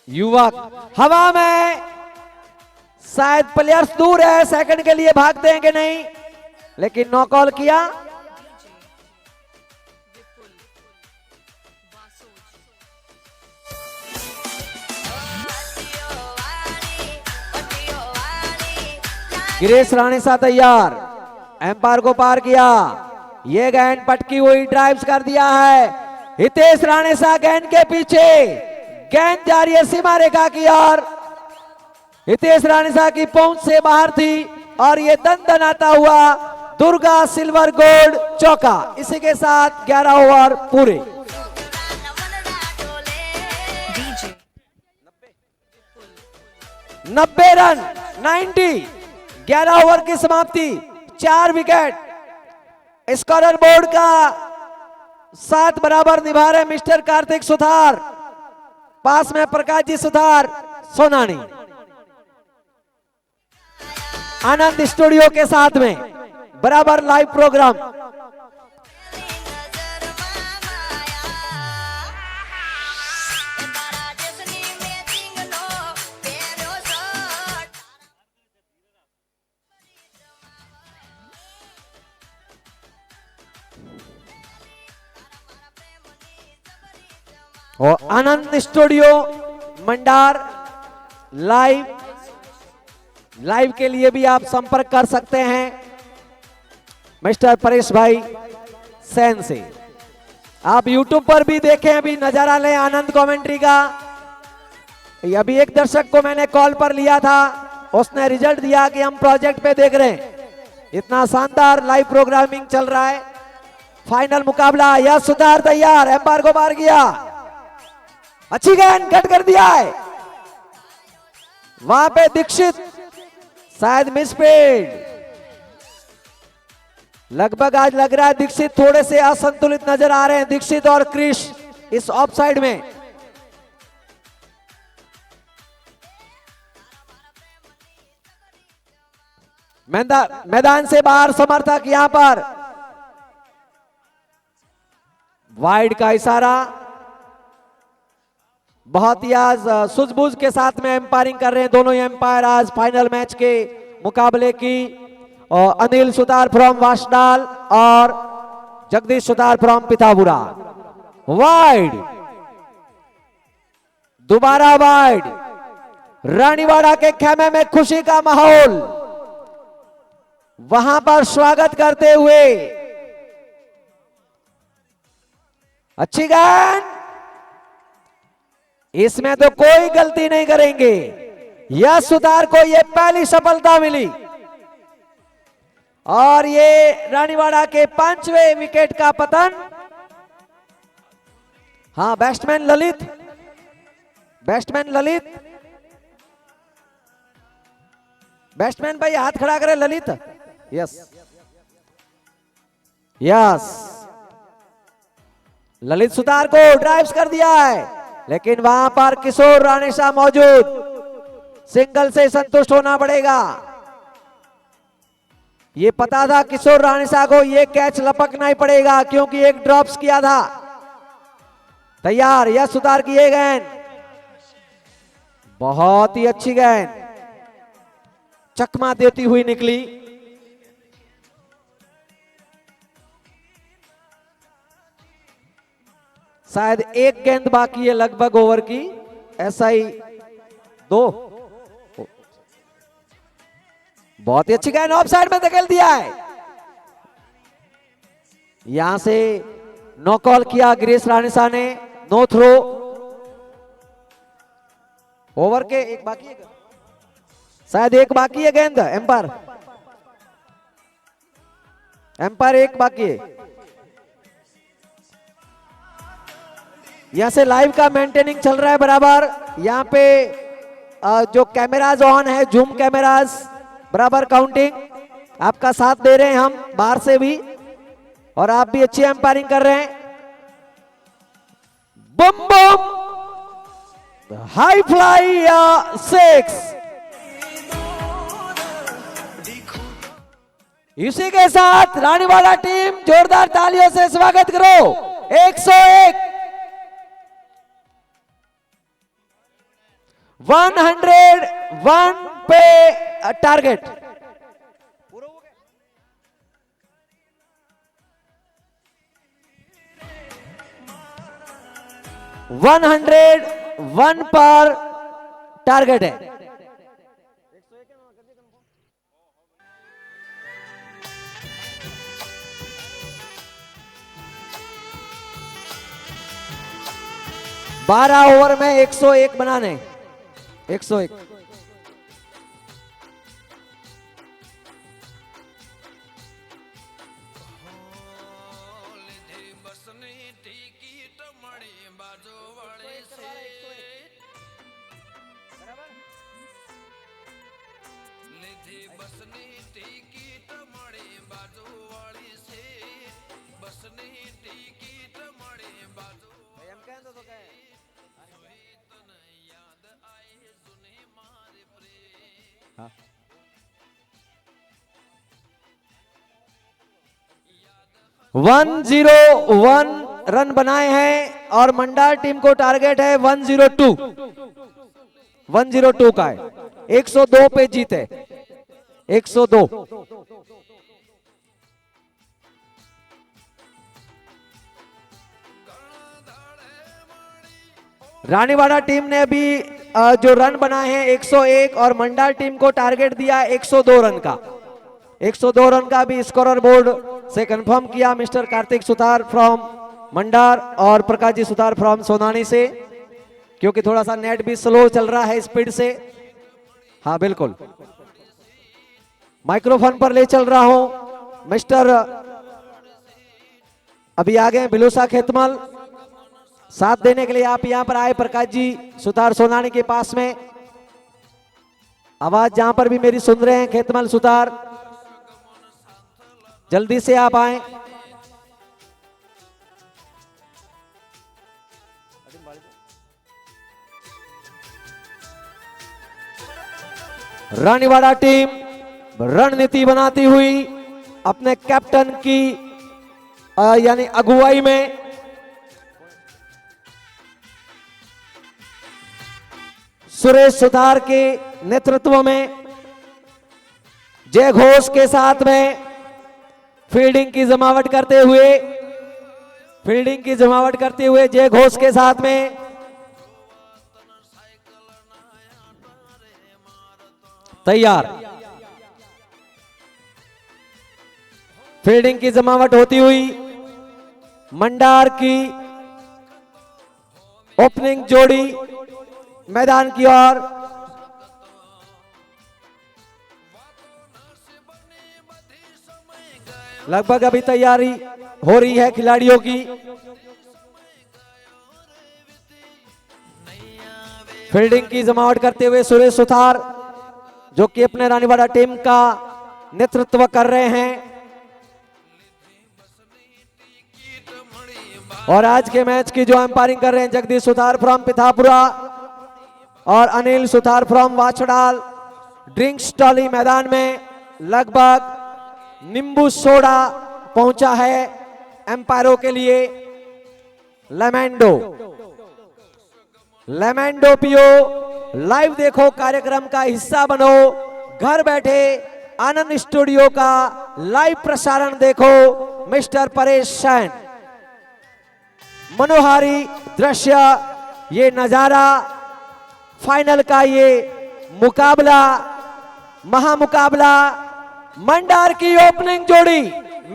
युवक हवा में, शायद प्लेयर्स दूर है, सेकंड के लिए भागते हैं कि नहीं, लेकिन नो कॉल किया। गिरीश राणेसा तैयार, एम्पायर को पार किया। ये गेंद पटकी हुई ड्राइव्स कर दिया है। हितेश राणेसा गेंद के पीछे, गेंद जा रही है सीमा रेखा की ओर। हितेश राणेसा की पहुंच से बाहर थी, और ये दनदनाता हुआ दुर्गा सिल्वर गोल्ड चौका। इसी के साथ 11 ओवर पूरे। 90 रन, 90, 11 ओवर की समाप्ति, 4 विकेट। स्कोरर बोर्ड का 7 बराबर निभा रहे मिस्टर कार्तिक सुतार, पास में प्रकाश जी सुतार, सोनानी। आनंद स्टूडियो के साथ में बराबर लाइव प्रोग्राम। और आनंद स्टूडियो मंडार लाइव के लिए भी आप संपर्क कर सकते हैं मिस्टर परेश भाई सैन से। आप YouTube पर भी देखें, अभी नजारा लें आनंद कमेंट्री का। अभी एक दर्शक को मैंने कॉल पर लिया था, उसने रिजल्ट दिया कि हम प्रोजेक्ट पे देख रहे हैं। इतना शानदार लाइव प्रोग्रामिंग चल रहा है। फाइनल मुकाबला, यह सुतार तैयार, एम्पायर को पार किया, अच्छी गेंद कट कर दिया है। वहां पे दीक्षित शायद मिसफील्ड, लगभग आज लग रहा है दीक्षित थोड़े से असंतुलित नजर आ रहे हैं, दीक्षित और क्रिश इस ऑफ साइड में। मैदान से बाहर समर्थक यहां पर वाइड का इशारा। बहुत ही आज सूझबूझ के साथ में एम्पायरिंग कर रहे हैं दोनों ही एम्पायर आज फाइनल मैच के मुकाबले की। और अनिल सुतार फ्रॉम वाशडाल और जगदीश सुतार फ्रॉम पिथापुरा। वाइड, दोबारा वाइड। रानीवाड़ा के खेमे में खुशी का माहौल, वहां पर स्वागत करते हुए अच्छी गेंद, इसमें तो कोई गलती नहीं करेंगे। यश सुतार को यह पहली सफलता मिली और ये रानीवाड़ा के 5वें विकेट का पतन। हाँ, batsman Lalit, batsman Lalit, batsman भाई हाथ खड़ा करें ललित। यस यस, ललित सुतार को ड्राइव्स कर दिया है, लेकिन वहां पर किशोर राणेशाह मौजूद, सिंगल से संतुष्ट होना पड़ेगा। ये पता था किशोर राणेशाह को ये कैच लपकना ही पड़ेगा क्योंकि एक ड्रॉप्स किया था। तैयार, यह सुतार की ये गेंद बहुत ही अच्छी गेंद चकमा देती हुई निकली। शायद एक गेंद बाकी है लगभग ओवर की, ऐसा ही 2। बहुत ही अच्छी गेंद ऑफ साइड में धकेल दिया है। यहां से नो कॉल किया गिरीश राणेशाह ने, नो थ्रो। ओवर के एक बाकी है, शायद एक बाकी है गेंद। एम्पायर, एम्पायर एक बाकी है। यहां से लाइव का मेंटेनिंग चल रहा है बराबर। यहां पे जो कैमराज ऑन है, जूम कैमराज, बराबर काउंटिंग आपका साथ दे रहे हैं हम बाहर से भी, और आप भी अच्छी एम्पायरिंग कर रहे हैं। बम बम, हाई फ्लाई 6। इसी के साथ रानीवाड़ा टीम जोरदार तालियों से स्वागत करो। 101 101 पे टारगेट। 101 पर टारगेट है। बारह ओवर में 101 बनाने, 101। हाँ। 101 रन बनाए हैं और मंडाल टीम को टारगेट है 102। 102 का है, 102 पे जीते, 102। रानीवाड़ा टीम ने अभी जो रन बनाए हैं 101 और मंडाल टीम को टारगेट दिया 102 रन का। 102 रन का भी स्कोरर बोर्ड से कंफर्म किया मिस्टर कार्तिक सुतार फ्रॉम मंडार और प्रकाश जी सुतार फ्रॉम सोनानी से, क्योंकि थोड़ा सा नेट भी स्लो चल रहा है स्पीड से। हाँ बिल्कुल, माइक्रोफोन पर ले चल रहा हूं मिस्टर, अभी आ गए बिलूसा खेतमल साथ देने के लिए। आप यहां पर आए प्रकाश जी सुतार सोनानी के पास में, आवाज जहां पर भी मेरी सुन रहे हैं खेतमल सुतार, जल्दी से आप आए। रानीवाड़ा टीम रणनीति बनाती हुई अपने कैप्टन की यानी अगुवाई में सुरेश सुतार के नेतृत्व में जय घोष के साथ में फील्डिंग की जमावट करते हुए जय घोष के साथ में तैयार। फील्डिंग की जमावट होती हुई मंडार की ओपनिंग जोड़ी मैदान की ओर। लगभग अभी तैयारी हो रही है खिलाड़ियों की। फील्डिंग की जमावट करते हुए सुरेश सुतार जो कि अपने रानीवाड़ा टीम का नेतृत्व कर रहे हैं और आज के मैच की जो एम्पायरिंग कर रहे हैं जगदीश सुतार फ्रॉम पिथापुरा और Anil Sutar from Vachhdal. Drinks trolley मैदान में लगभग नींबू सोडा पहुंचा है एम्पायरों के लिए। लेमेंडो पियो, लाइव देखो, कार्यक्रम का हिस्सा बनो। घर बैठे आनंद स्टूडियो का लाइव प्रसारण देखो। मिस्टर परेश सैन, मनोहारी दृश्य, ये नजारा, फाइनल का ये मुकाबला, महामुकाबला। मंडार की ओपनिंग जोड़ी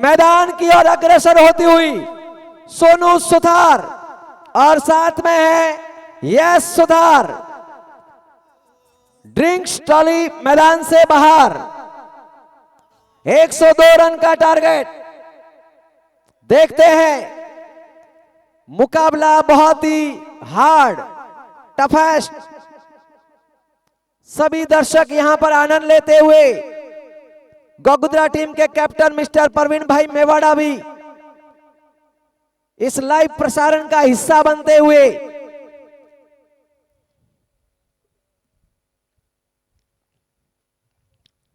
मैदान की ओर अग्रसर होती हुई सोनू सुतार और साथ में है यश सुतार। ड्रिंक्स टॉली मैदान से बाहर। 102 रन का टारगेट। देखते हैं, मुकाबला बहुत ही हार्ड, टफेस्ट। सभी दर्शक यहां पर आनंद लेते हुए गोगुद्रा टीम के कैप्टन मिस्टर परवीन भाई मेवाड़ा भी इस लाइव प्रसारण का हिस्सा बनते हुए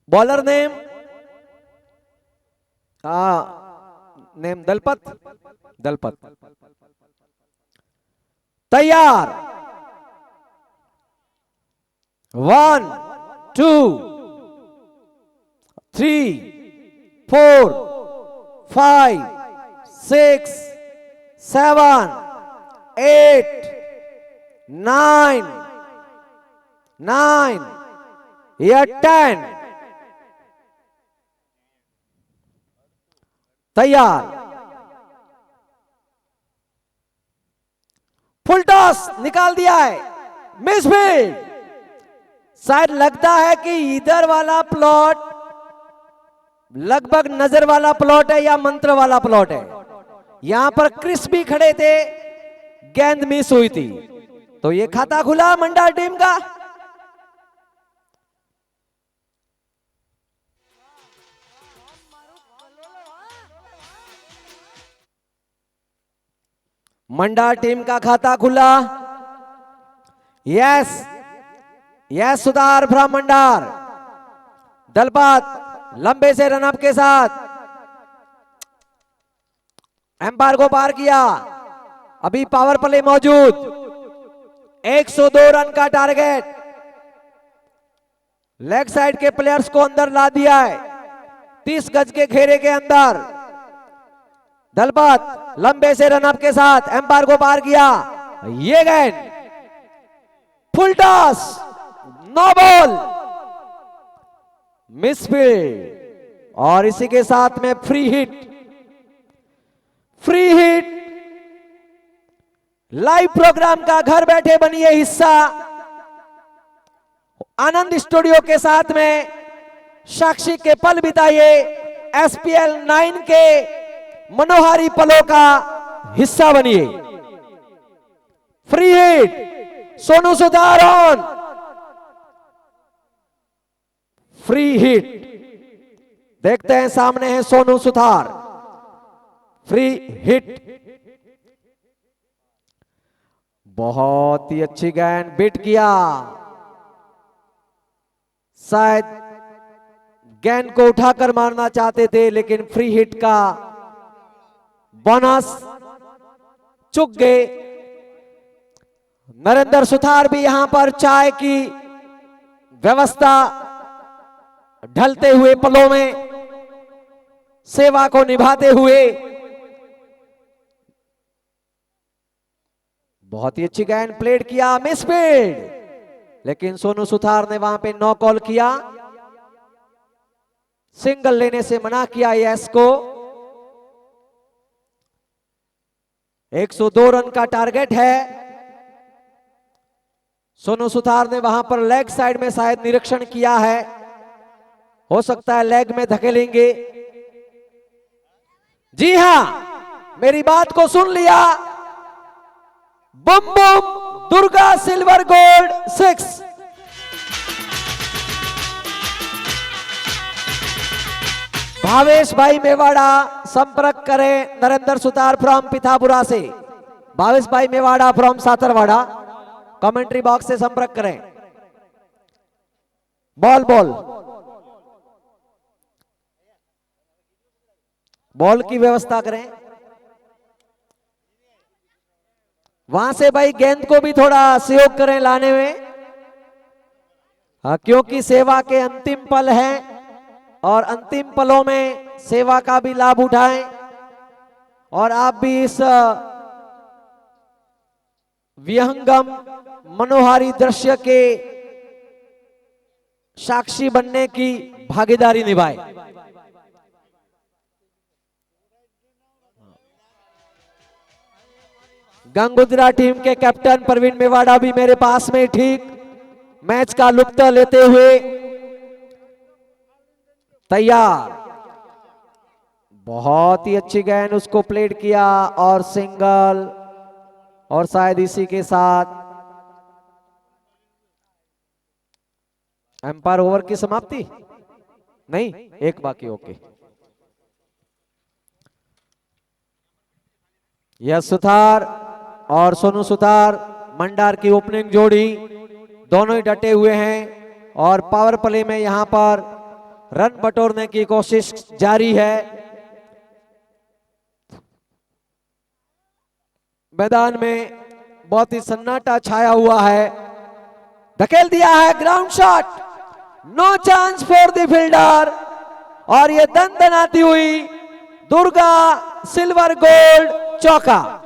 बॉलर नेम दलपत तैयार। 1 2 3 4 5 6 7 8 9 या 10 तैयार। फुल टॉस निकाल दिया है, मिस फील्ड। शायद लगता है कि इधर वाला प्लॉट लगभग नजर वाला प्लॉट है या मंत्र वाला प्लॉट है। यहां पर क्रिस भी खड़े थे, गेंद मिस हुई थी, तो ये खाता खुला मंडार टीम का। मंडार टीम का खाता खुला। Yes Sutar from Mandar. दलपत लंबे से रनअप के साथ एम्पायर को पार किया। अभी पावर प्ले मौजूद। 102 रन का टारगेट। लेग साइड के प्लेयर्स को अंदर ला दिया है 30 गज के घेरे के अंदर। दलपत लंबे से रनअप के साथ एम्पायर को पार किया। ये गेंद full toss, no ball, misfield और इसी के साथ में फ्री हिट। लाइव प्रोग्राम का घर बैठे बनिए हिस्सा। आनंद स्टूडियो के साथ में साक्षी के पल बिताइए। SPL 9 के मनोहारी पलों का हिस्सा बनिए। Free hit, Sonu Sutar on. Free hit, देखते हैं, सामने है सोनू सुतार। फ्री हिट, बहुत ही अच्छी गेंद, बिट किया। शायद गेंद को उठाकर मारना चाहते थे, लेकिन फ्री हिट का बोनस चूक गए। नरेंद्र सुथार भी यहां पर चाय की व्यवस्था ढलते हुए पलों में सेवा को निभाते हुए, बहुत ही अच्छी गेंद प्लेड किया, मिस फील्ड, लेकिन सोनू सुथार ने वहां पे नो कॉल किया, सिंगल लेने से मना किया यस को। 102 रन का टारगेट है। सोनू सुथार ने वहां पर लेग साइड में शायद निरीक्षण किया है, हो सकता है लेग में धकेलेंगे। जी हां, मेरी बात को सुन लिया। Bum Bum, Durga silver gold 6। भावेश भाई मेवाड़ा संपर्क करें नरेंद्र सुतार फ्रॉम पिथापुरा से। भावेश भाई मेवाड़ा फ्रॉम सातरवाड़ा कमेंट्री बॉक्स से संपर्क करें। बॉल बॉल बॉल की व्यवस्था करें। वहां से भाई गेंद को भी थोड़ा सहयोग करें लाने में, क्योंकि सेवा के अंतिम पल हैं और अंतिम पलों में सेवा का भी लाभ उठाएं और आप भी इस विहंगम मनोहारी दृश्य के साक्षी बनने की भागीदारी निभाएं। गंगोत्रा टीम के कैप्टन प्रवीण मेवाड़ा भी मेरे पास में ठीक मैच का लुत्फ लेते हुए तैयार। बहुत ही अच्छी गेंद उसको प्लेड किया और सिंगल, और शायद इसी के साथ एम्पायर ओवर की समाप्ति नहीं, एक बाकी। ओके, यह सुथार और सोनू सुथार मंडार की ओपनिंग जोड़ी दोनों ही डटे हुए हैं और पावर प्ले में यहां पर रन बटोरने की कोशिश जारी है। मैदान में बहुत ही सन्नाटा छाया हुआ है। धकेल दिया है, ground shot, no chance for the fielder, और ये दनदनाती हुई दुर्गा सिल्वर गोल्ड चौका।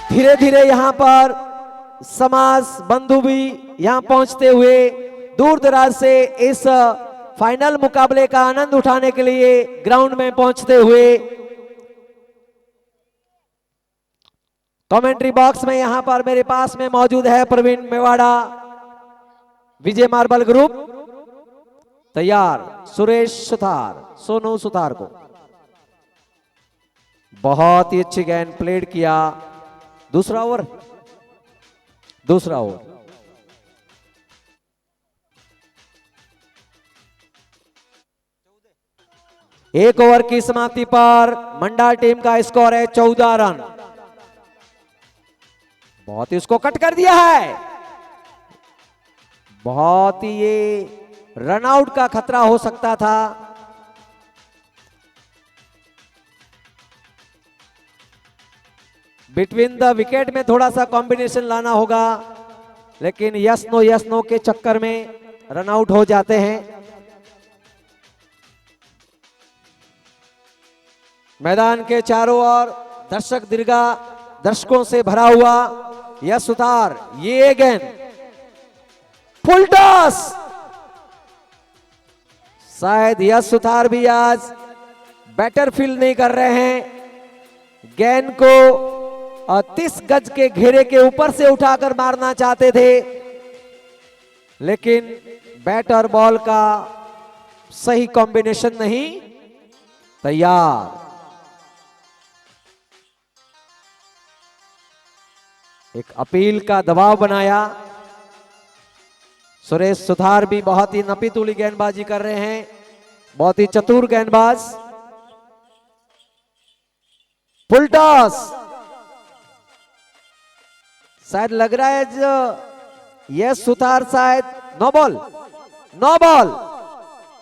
धीरे धीरे यहां पर समाज बंधु भी यहां पहुंचते हुए दूर दराज से इस फाइनल मुकाबले का आनंद उठाने के लिए ग्राउंड में पहुंचते हुए कमेंट्री बॉक्स में यहां पर मेरे पास में मौजूद है प्रवीण मेवाड़ा, विजय मार्बल ग्रुप तैयार। सुरेश सुथार, सोनू सुथार को बहुत ही अच्छी गेंद प्लेड किया। दूसरा ओवर एक ओवर की समाप्ति पर मंडा टीम का स्कोर है 14 रन। बहुत ही उसको कट कर दिया है, बहुत ही ये रन आउट का खतरा हो सकता था। बिटवीन द विकेट में थोड़ा सा कॉम्बिनेशन लाना होगा, लेकिन यस नो के चक्कर में रन आउट हो जाते हैं। मैदान के चारों ओर दर्शकों से भरा हुआ यह सुथार, ये गेंद फुल टॉस। शायद यह सुथार भी आज बैटर फील्ड नहीं कर रहे हैं। गेंद को 30 गज के घेरे के ऊपर से उठाकर मारना चाहते थे, लेकिन बैट और बॉल का सही कॉम्बिनेशन नहीं। तैयार, एक अपील का दबाव बनाया। सुरेश सुथार भी बहुत ही नपीतुली गेंदबाजी कर रहे हैं, बहुत ही चतुर गेंदबाज। फुल टॉस, शायद लग रहा है जो यस सुथार, शायद no ball, no ball,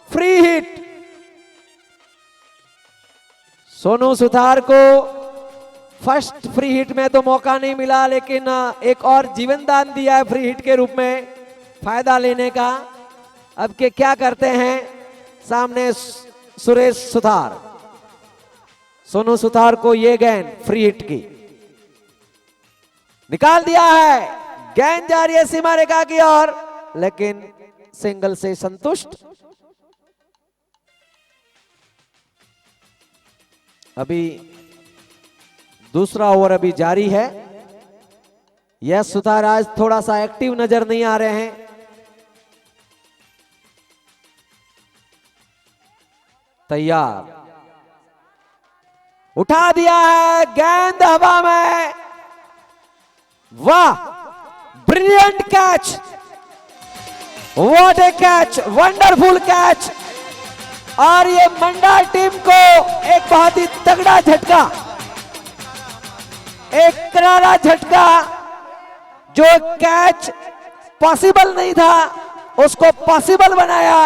free hit. Sonu Suthar को फर्स्ट फ्री हिट में तो मौका नहीं मिला, लेकिन एक और जीवन दान दिया है फ्री हिट के रूप में फायदा लेने का। अब के क्या करते हैं सामने सुरेश सुथार। सोनू सुथार को ये गेंद फ्री हिट की निकाल दिया है, गेंद जा रही है सीमा रेखा की ओर, लेकिन सिंगल से संतुष्ट। अभी दूसरा ओवर अभी जारी है। यह सुथार आज थोड़ा सा एक्टिव नजर नहीं आ रहे हैं। तैयार, उठा दिया है, गेंद हवा में, वाह, brilliant catch, what A catch, wonderful catch. और ये मंडा टीम को एक बहुत ही तगड़ा झटका, एक करारा झटका। जो कैच पॉसिबल नहीं था उसको पॉसिबल बनाया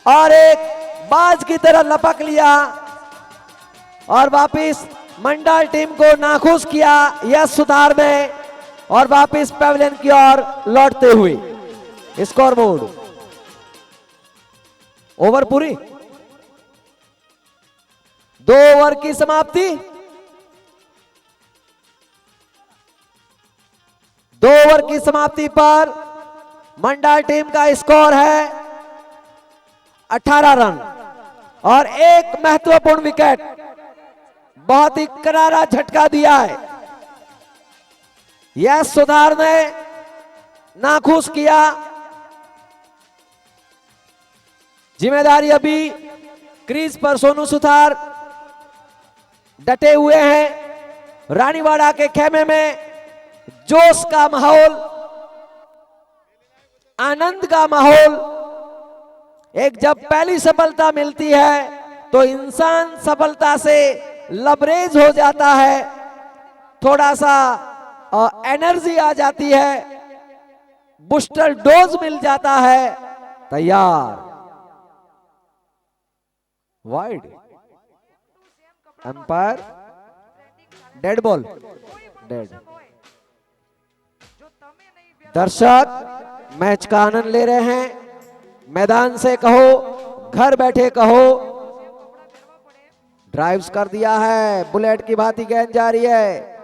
और एक बाज की तरह लपक लिया और वापिस मंडल टीम को नाखुश किया यश सुधार में, और वापिस पैवेलियन की ओर लौटते हुए। स्कोर बोर्ड, ओवर पूरी, 2 ओवर की समाप्ति। 2 ओवर की समाप्ति पर मंडल टीम का स्कोर है 18 रन और एक महत्वपूर्ण विकेट, बहुत ही करारा झटका दिया है। यह सुधार ने नाखुश किया। जिम्मेदारी अभी क्रीज पर सोनू सुथार डटे हुए हैं। रानीवाड़ा के खेमे में जोश का माहौल, आनंद का माहौल। एक जब पहली सफलता मिलती है तो इंसान सफलता से लबरेज हो जाता है, थोड़ा सा एनर्जी आ जाती है, बूस्टर डोज मिल जाता है। तैयार, wide, umpire, dead ball, dead. दर्शक मैच का आनंद ले रहे हैं, मैदान से कहो, घर बैठे कहो। ड्राइव्स कर दिया है, बुलेट की भांति गेंद जा रही है।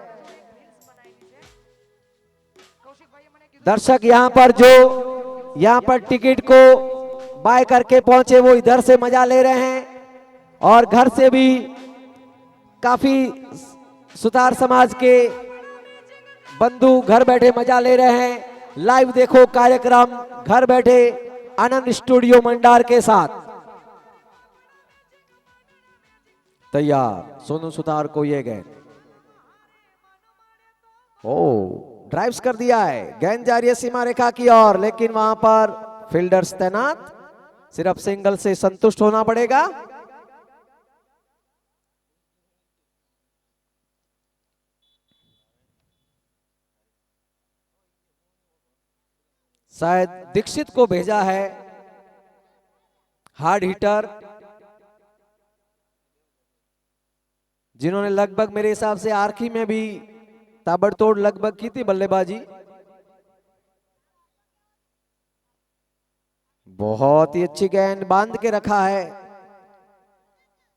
दर्शक यहां पर टिकट को बाय करके पहुंचे वो इधर से मजा ले रहे हैं और घर से भी काफी सुतार समाज के बंधु घर बैठे मजा ले रहे हैं। लाइव देखो कार्यक्रम घर बैठे आनंद स्टूडियो मंडार के साथ। तैयार, सोनू सुतार को ये गेंद, ड्राइव्स कर दिया है, गेंद जा रही है सीमा रेखा की ओर, लेकिन वहां पर फील्डर्स तैनात, सिर्फ सिंगल से संतुष्ट होना पड़ेगा। शायद दीक्षित को भेजा है, हार्ड हिटर, जिन्होंने लगभग मेरे हिसाब से आर्की में भी ताबड़तोड़ लगभग की थी बल्लेबाजी। बहुत ही अच्छी गेंद बांध के रखा है,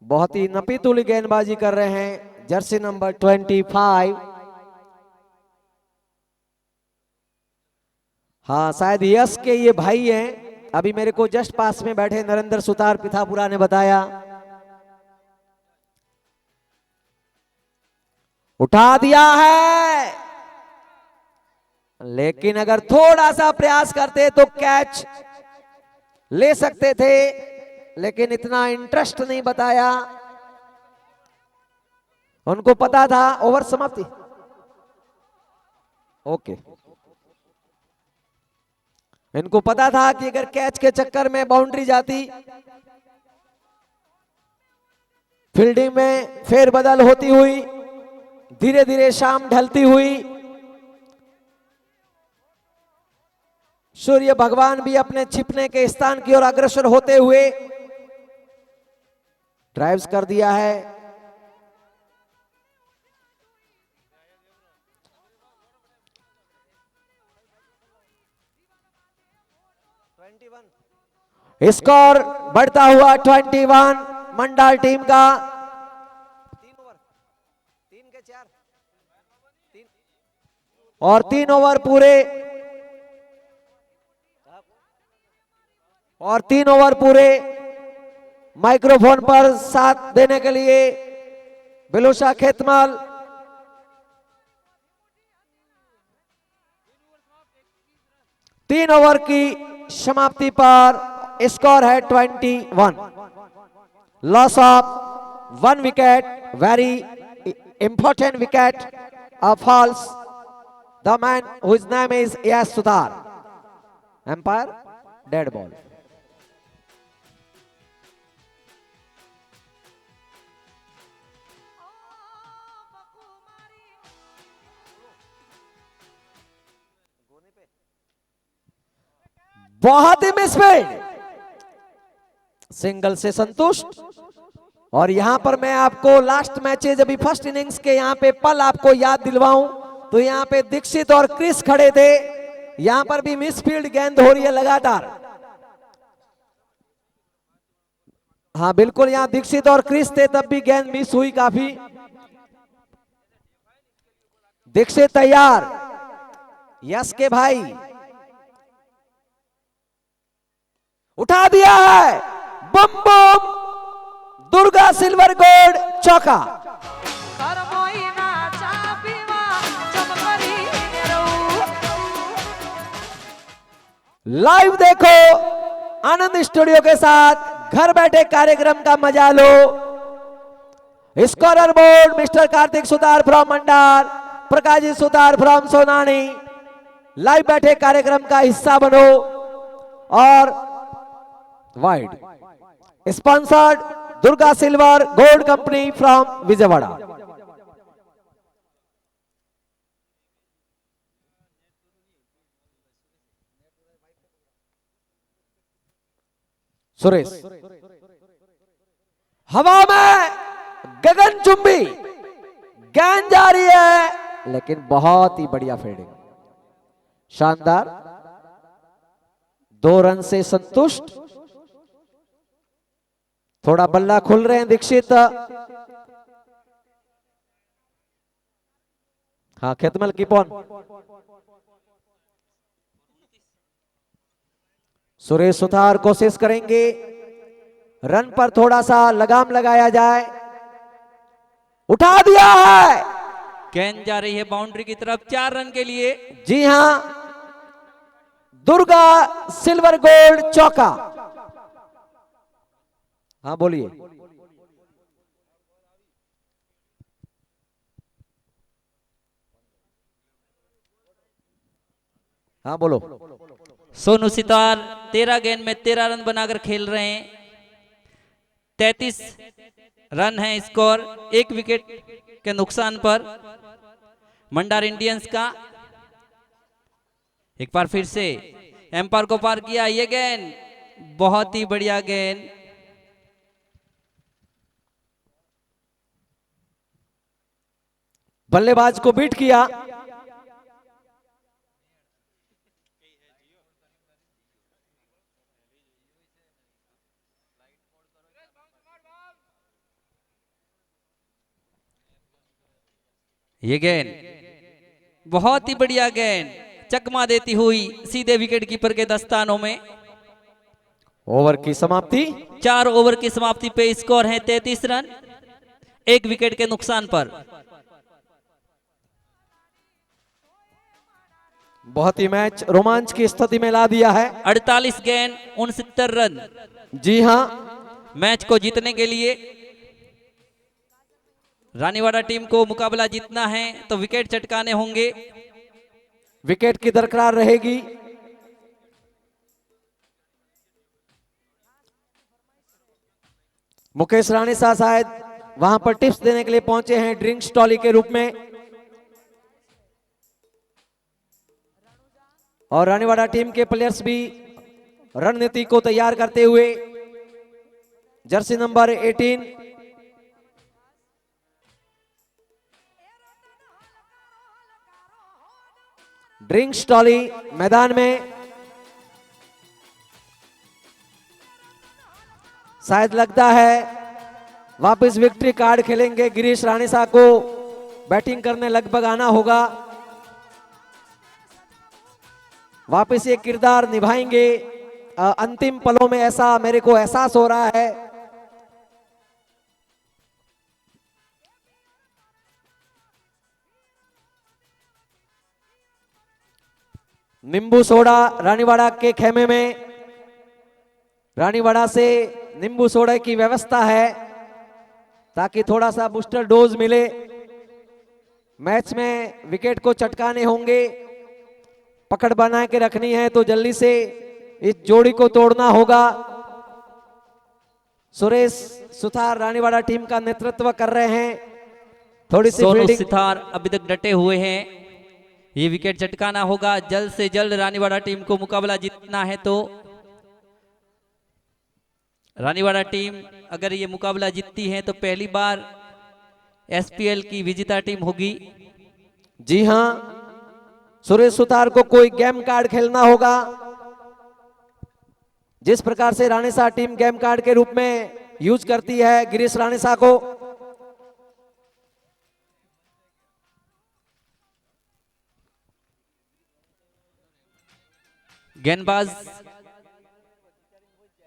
बहुत ही नपीतुली गेंदबाजी कर रहे हैं जर्सी नंबर 25। हाँ, शायद यश के ये भाई हैं। अभी मेरे को जस्ट पास में बैठे नरेंद्र सुतार पिथापुरा ने बताया। उठा दिया है, लेकिन अगर थोड़ा सा प्रयास करते तो कैच ले सकते थे, लेकिन इतना इंटरेस्ट नहीं बताया। उनको पता था ओवर समाप्ति। ओके, इनको पता था कि अगर कैच के चक्कर में बाउंड्री जाती, फील्डिंग में फेरबदल होती हुई, धीरे धीरे शाम ढलती हुई, सूर्य भगवान भी अपने छिपने के स्थान की ओर अग्रसर होते हुए ड्राइव्स कर दिया है। स्कोर बढ़ता हुआ 21 मंडाल टीम का। 3 ओवर पूरे, और 3 ओवर पूरे। माइक्रोफोन पर साथ देने के लिए बिलुशा खेतमल। तीन ओवर की समाप्ति पर स्कोर है 21। Loss of 1 wicket, very important wicket of falls the man whose name is Yash Sutar. Umpire dead ball. बहुत ही मिसफील्ड, सिंगल से संतुष्ट। और यहां पर मैं आपको लास्ट मैचेज अभी फर्स्ट इनिंग्स के यहां पे पल आपको याद दिलवाऊं तो यहां पे दीक्षित और क्रिस खड़े थे। यहां पर भी मिसफील्ड गेंद हो रही है लगातार। हाँ बिल्कुल, यहां दीक्षित और क्रिस थे तब भी गेंद मिस हुई काफी। दीक्षित तैयार, यस के भाई उठा दिया है, बम बम, दुर्गा सिल्वर गोल्ड चौका। लाइव देखो आनंद स्टूडियो के साथ, घर बैठे कार्यक्रम का मजा लो। Scorer board mister Kartik Sutar from Mandar, Prakash ji Sutar from Sonani. Live बैठे कार्यक्रम का हिस्सा बनो। और wide sponsored Durga silver gold company from Vijayawada. Suresh हवा में गगनचुंबी गेंद जा रही है, लेकिन बहुत ही बढ़िया फील्डिंग, शानदार। 2 रन से संतुष्ट। थोड़ा बल्ला खुल रहे हैं दीक्षित। हाँ खेतमल कीप ऑन। सुरेश सुतार कोशिश करेंगे रन पर थोड़ा सा लगाम लगाया जाए। उठा दिया है, गेंद जा रही है बाउंड्री की तरफ 4 रन के लिए। जी हां, दुर्गा सिल्वर गोल्ड चौका। हाँ बोलिए। हाँ बोलो। सोनू सितार 13 गेंद में 13 रन बनाकर खेल रहे हैं। 33 रन है स्कोर, 1 विकेट के नुकसान पर मंडार इंडियंस का। एक बार फिर से एम्पायर को पार किया, ये गेंद बहुत ही बढ़िया गेंद। बल्लेबाज को बीट किया। ये गेंद बहुत ही बढ़िया गेंद, चकमा देती हुई सीधे विकेट कीपर के दस्तानों में। ओवर की समाप्ति। 4 ओवर की समाप्ति पे स्कोर है 33 रन, 1 विकेट के नुकसान पर। बहुत ही मैच रोमांच की स्थिति में ला दिया है। 48 गेंद 69 रन। जी हां, मैच को जीतने के लिए रानीवाड़ा टीम को मुकाबला जीतना है तो विकेट चटकाने होंगे। विकेट की दरकार रहेगी। मुकेश राणे साहब शायद वहां पर टिप्स देने के लिए पहुंचे हैं ड्रिंक्स ट्रॉली के रूप में। और रानीवाड़ा टीम के प्लेयर्स भी रणनीति को तैयार करते हुए जर्सी नंबर 18 ड्रिंक्स ट्रॉली मैदान में। शायद लगता है वापस विक्ट्री कार्ड खेलेंगे। गिरीश राणे साहब को बैटिंग करने लगभग आना होगा, वापस ये किरदार निभाएंगे अंतिम पलों में, ऐसा मेरे को एहसास हो रहा है। नींबू सोडा रानीवाड़ा के खेमे में, रानीवाड़ा से नींबू सोडा की व्यवस्था है ताकि थोड़ा सा बूस्टर डोज मिले। मैच में विकेट को चटकाने होंगे, पकड़ बना के रखनी है तो जल्दी से इस जोड़ी को तोड़ना होगा। सुरेश सुथार रानीवाड़ा टीम का नेतृत्व कर रहे हैं। थोड़ी सी सोनू फील्डिंग सितार अभी तक डटे हुए हैं, ये विकेट चटकाना होगा जल्द से जल्द। रानीवाड़ा टीम को मुकाबला जीतना है तो रानीवाड़ा टीम अगर ये मुकाबला जीतती है तो पहली बार एसपीएल की विजेता टीम होगी। जी हां, सुरेश सुतार को कोई गेम कार्ड खेलना होगा। जिस प्रकार से राणेशाह टीम गेम कार्ड के रूप में यूज करती है गिरीश राणेशाह को।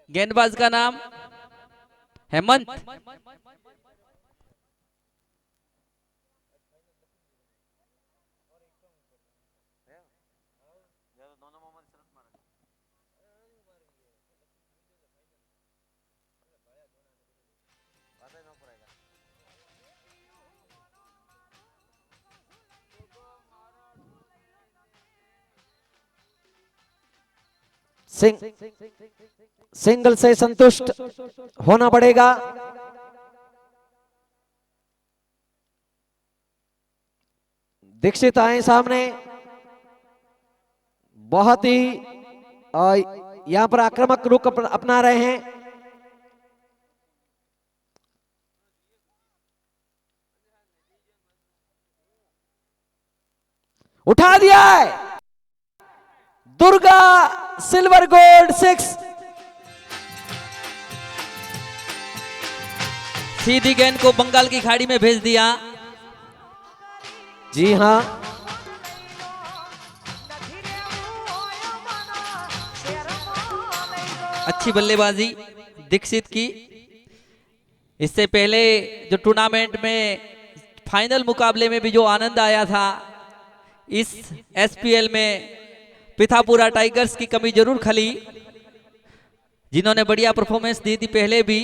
गेंदबाज का नाम हेमंत। सिंगल से संतुष्ट होना पड़ेगा। दीक्षित आए सामने, बहुत ही यहां पर आक्रामक रुख अपना रहे हैं। उठा दिया है, दुर्गा सिल्वर गोल्ड 6। सीधी गेंद को बंगाल की खाड़ी में भेज दिया। जी हां, अच्छी बल्लेबाजी दीक्षित की। इससे पहले जो टूर्नामेंट में फाइनल मुकाबले में भी जो आनंद आया था, इस एसपीएल में पिथापुरा टाइगर्स की कमी जरूर खली, जिन्होंने बढ़िया परफॉर्मेंस दी थी। पहले भी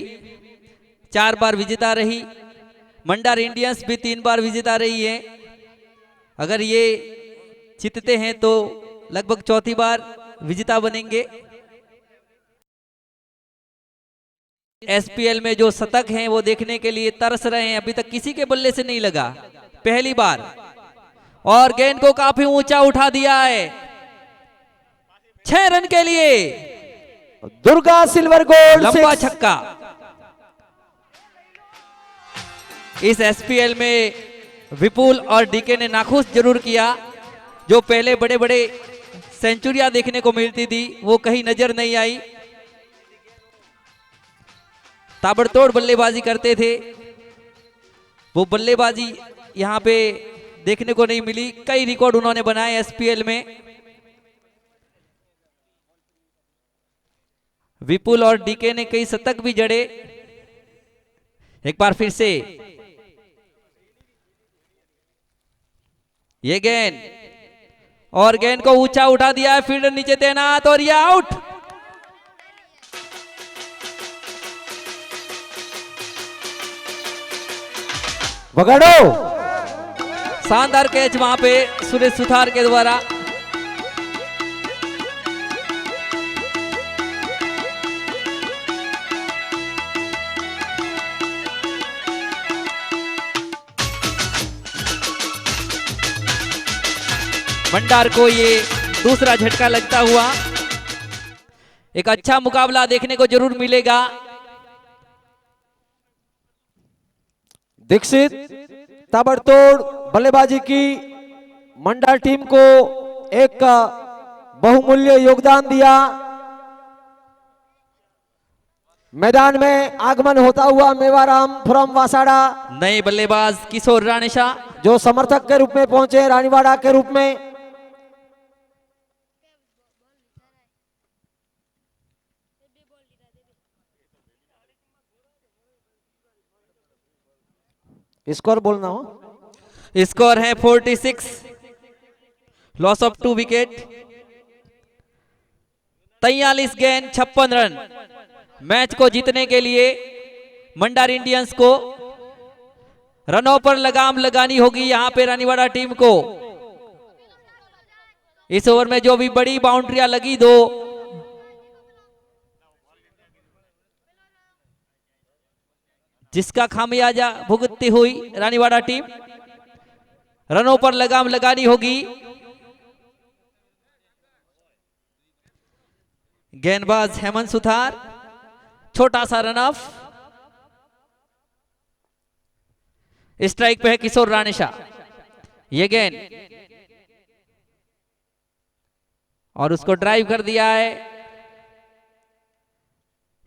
4 बार विजेता रही, मंडार इंडियंस भी 3 बार विजेता रही है। अगर ये जीतते हैं तो लगभग चौथी बार विजेता बनेंगे। एसपीएल में जो शतक हैं वो देखने के लिए तरस रहे हैं, अभी तक किसी के बल्ले से नहीं लगा, पहली बार। और गेंद को काफी ऊंचा उठा दिया है 6 रन के लिए। दुर्गा सिल्वर गोल्ड लंबा 6। छक्का। इस एसपीएल में विपुल और डीके ने नाखुश जरूर किया। जो पहले बड़े बड़े सेंचुरियां देखने को मिलती थी वो कहीं नजर नहीं आई। ताबड़तोड़ बल्लेबाजी करते थे, वो बल्लेबाजी यहां पे देखने को नहीं मिली। कई रिकॉर्ड उन्होंने बनाए एसपीएल में। विपुल और डीके ने कई शतक भी जड़े। एक बार फिर से ये गेंद, और गेंद को ऊंचा उठा दिया है, फील्डर नीचे तैनात और ये आउट। वगाड़ो, शानदार कैच वहां पे सुरेश सुथार के द्वारा। मंडार को ये दूसरा झटका लगता हुआ। एक अच्छा मुकाबला देखने को जरूर मिलेगा। दीक्षित ताबड़तोड़ बल्लेबाजी की मंडल टीम को एक बहुमूल्य योगदान दिया। मैदान में आगमन होता हुआ मेवाराम फ्रॉम वासाड़ा, नए बल्लेबाज किशोर राणेशा जो समर्थक के रूप में पहुंचे रानीवाड़ा के रूप में। स्कोर बोलना हो। स्कोर है 46, लॉस ऑफ 2 विकेट, 43 गेंद 56 रन। मैच को जीतने के लिए मंडार इंडियंस को रनों पर लगाम लगानी होगी यहां पे रानीवाड़ा टीम को। इस ओवर में जो भी बड़ी बाउंड्रियां लगी दो, जिसका खामियाजा भुगतती हुई रानीवाड़ा टीम, रनों पर लगाम लगानी होगी। गेंदबाज हेमंत सुथार, छोटा सा रन ऑफ। स्ट्राइक पे है किशोर राणेशा। ये गेंद और उसको ड्राइव कर दिया है,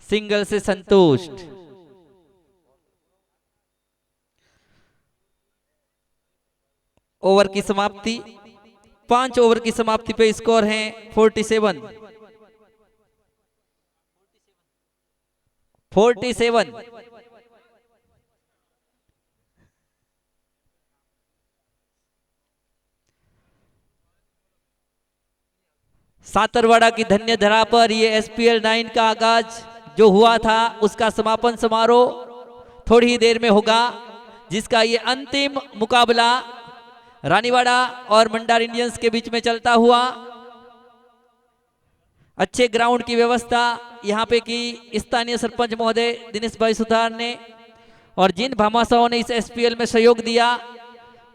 सिंगल से संतुष्ट। ओवर की समाप्ति, 5 ओवर की समाप्ति पे स्कोर है 47। सातरवाड़ा की धन्य धरा पर ये SPL 9 का आगाज जो हुआ था, उसका समापन समारोह थोड़ी ही देर में होगा, जिसका ये अंतिम मुकाबला रानीवाड़ा और मंडार इंडियंस के बीच में चलता हुआ। अच्छे ग्राउंड की व्यवस्था यहाँ पे की स्थानीय सरपंच महोदय दिनेश भाई सुथार ने, और जिन भामाशाहों ने इस SPL में सहयोग दिया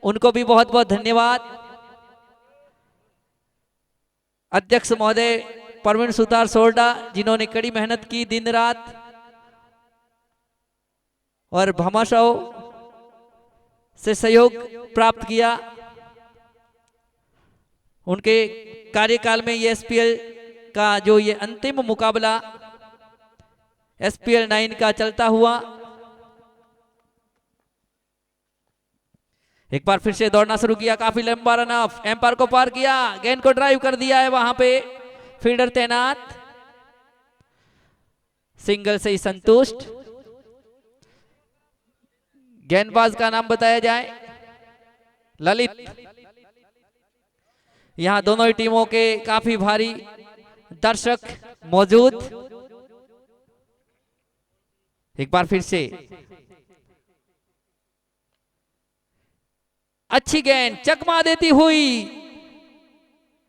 उनको भी बहुत बहुत धन्यवाद। अध्यक्ष महोदय प्रवीण सुतार सोरडा, जिन्होंने कड़ी मेहनत की दिन रात, और भामाशाहों से सहयोग प्राप्त किया। उनके कार्यकाल में ये SPL का जो ये अंतिम मुकाबला SPL 9 का चलता हुआ। एक बार फिर से दौड़ना शुरू किया, काफी लंबा रन ऑफ, एम्पायर को पार किया, गेंद को ड्राइव कर दिया है, वहां पे फील्डर तैनात, सिंगल से ही संतुष्ट। गेंदबाज का नाम बताया जाए, ललित। यहां दोनों ही टीमों के काफी भारी दर्शक मौजूद। एक बार फिर से अच्छी गेंद चकमा देती हुई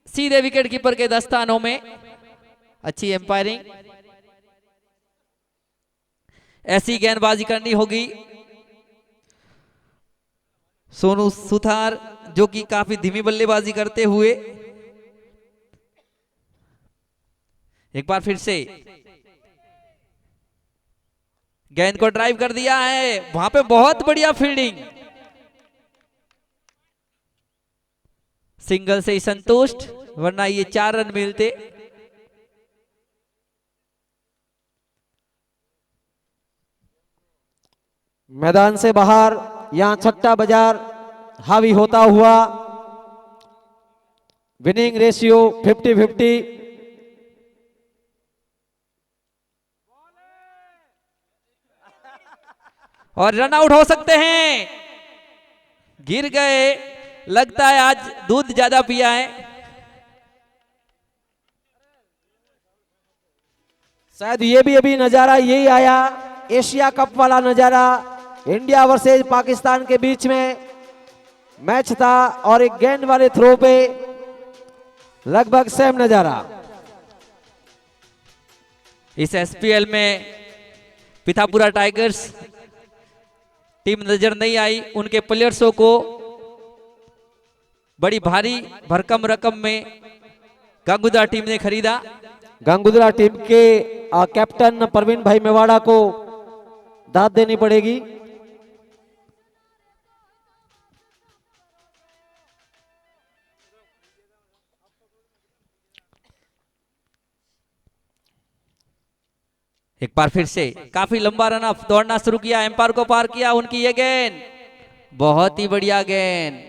सीधे विकेट कीपर के दस्तानों में। अच्छी एम्पायरिंग, ऐसी गेंदबाजी करनी होगी। सोनू सुथार जो कि काफी धीमी बल्लेबाजी करते हुए, एक बार फिर से गेंद को ड्राइव कर दिया है, वहां पे बहुत बढ़िया फील्डिंग, सिंगल से ही संतुष्ट, वरना ये 4 रन मिलते। मैदान से बाहर यहां छट्टा बाजार हावी होता हुआ, विनिंग रेशियो 50-50। और रन आउट हो सकते हैं, गिर गए, लगता है आज दूध ज्यादा पिया है। शायद ये भी अभी नजारा यही आया, एशिया कप वाला नजारा, इंडिया वर्सेस पाकिस्तान के बीच में मैच था और एक गेंद वाले थ्रो पे लगभग सेम नजारा। इस SPL में पिथापुरा टाइगर्स टीम नजर नहीं आई, उनके प्लेयर्सों को बड़ी भारी भरकम रकम में गांगुदा टीम ने खरीदा। गांगुदरा टीम के कैप्टन प्रवीण भाई मेवाड़ा को दाद देनी पड़ेगी। एक बार फिर से काफी लंबा रन अप दौड़ना शुरू किया, एम्पायर को पार किया, उनकी ये गेंद बहुत ही बढ़िया गेंद,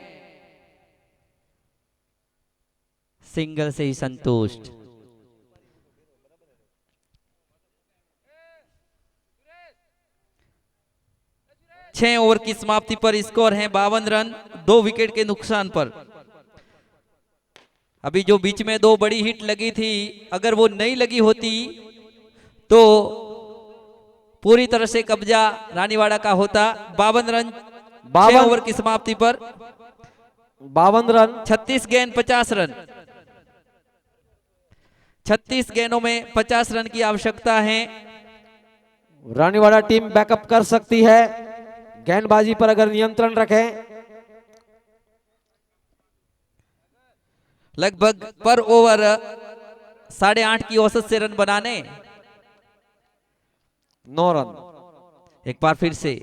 सिंगल से ही संतुष्ट। छह ओवर की समाप्ति पर स्कोर है 52 रन 2 विकेट के नुकसान पर। अभी जो बीच में 2 बड़ी हिट लगी थी, अगर वो नहीं लगी होती तो पूरी तरह से कब्जा रानीवाड़ा का होता। 52 रन 6 ओवर की समाप्ति पर 52 रन 36 गेंद 50 रन, 36 गेंदों में 50 रन की आवश्यकता है। रानीवाड़ा टीम बैकअप कर सकती है गेंदबाजी पर अगर नियंत्रण रखें। लगभग पर ओवर 8.5 की औसत से रन बनाने। 9 रन। एक बार फिर से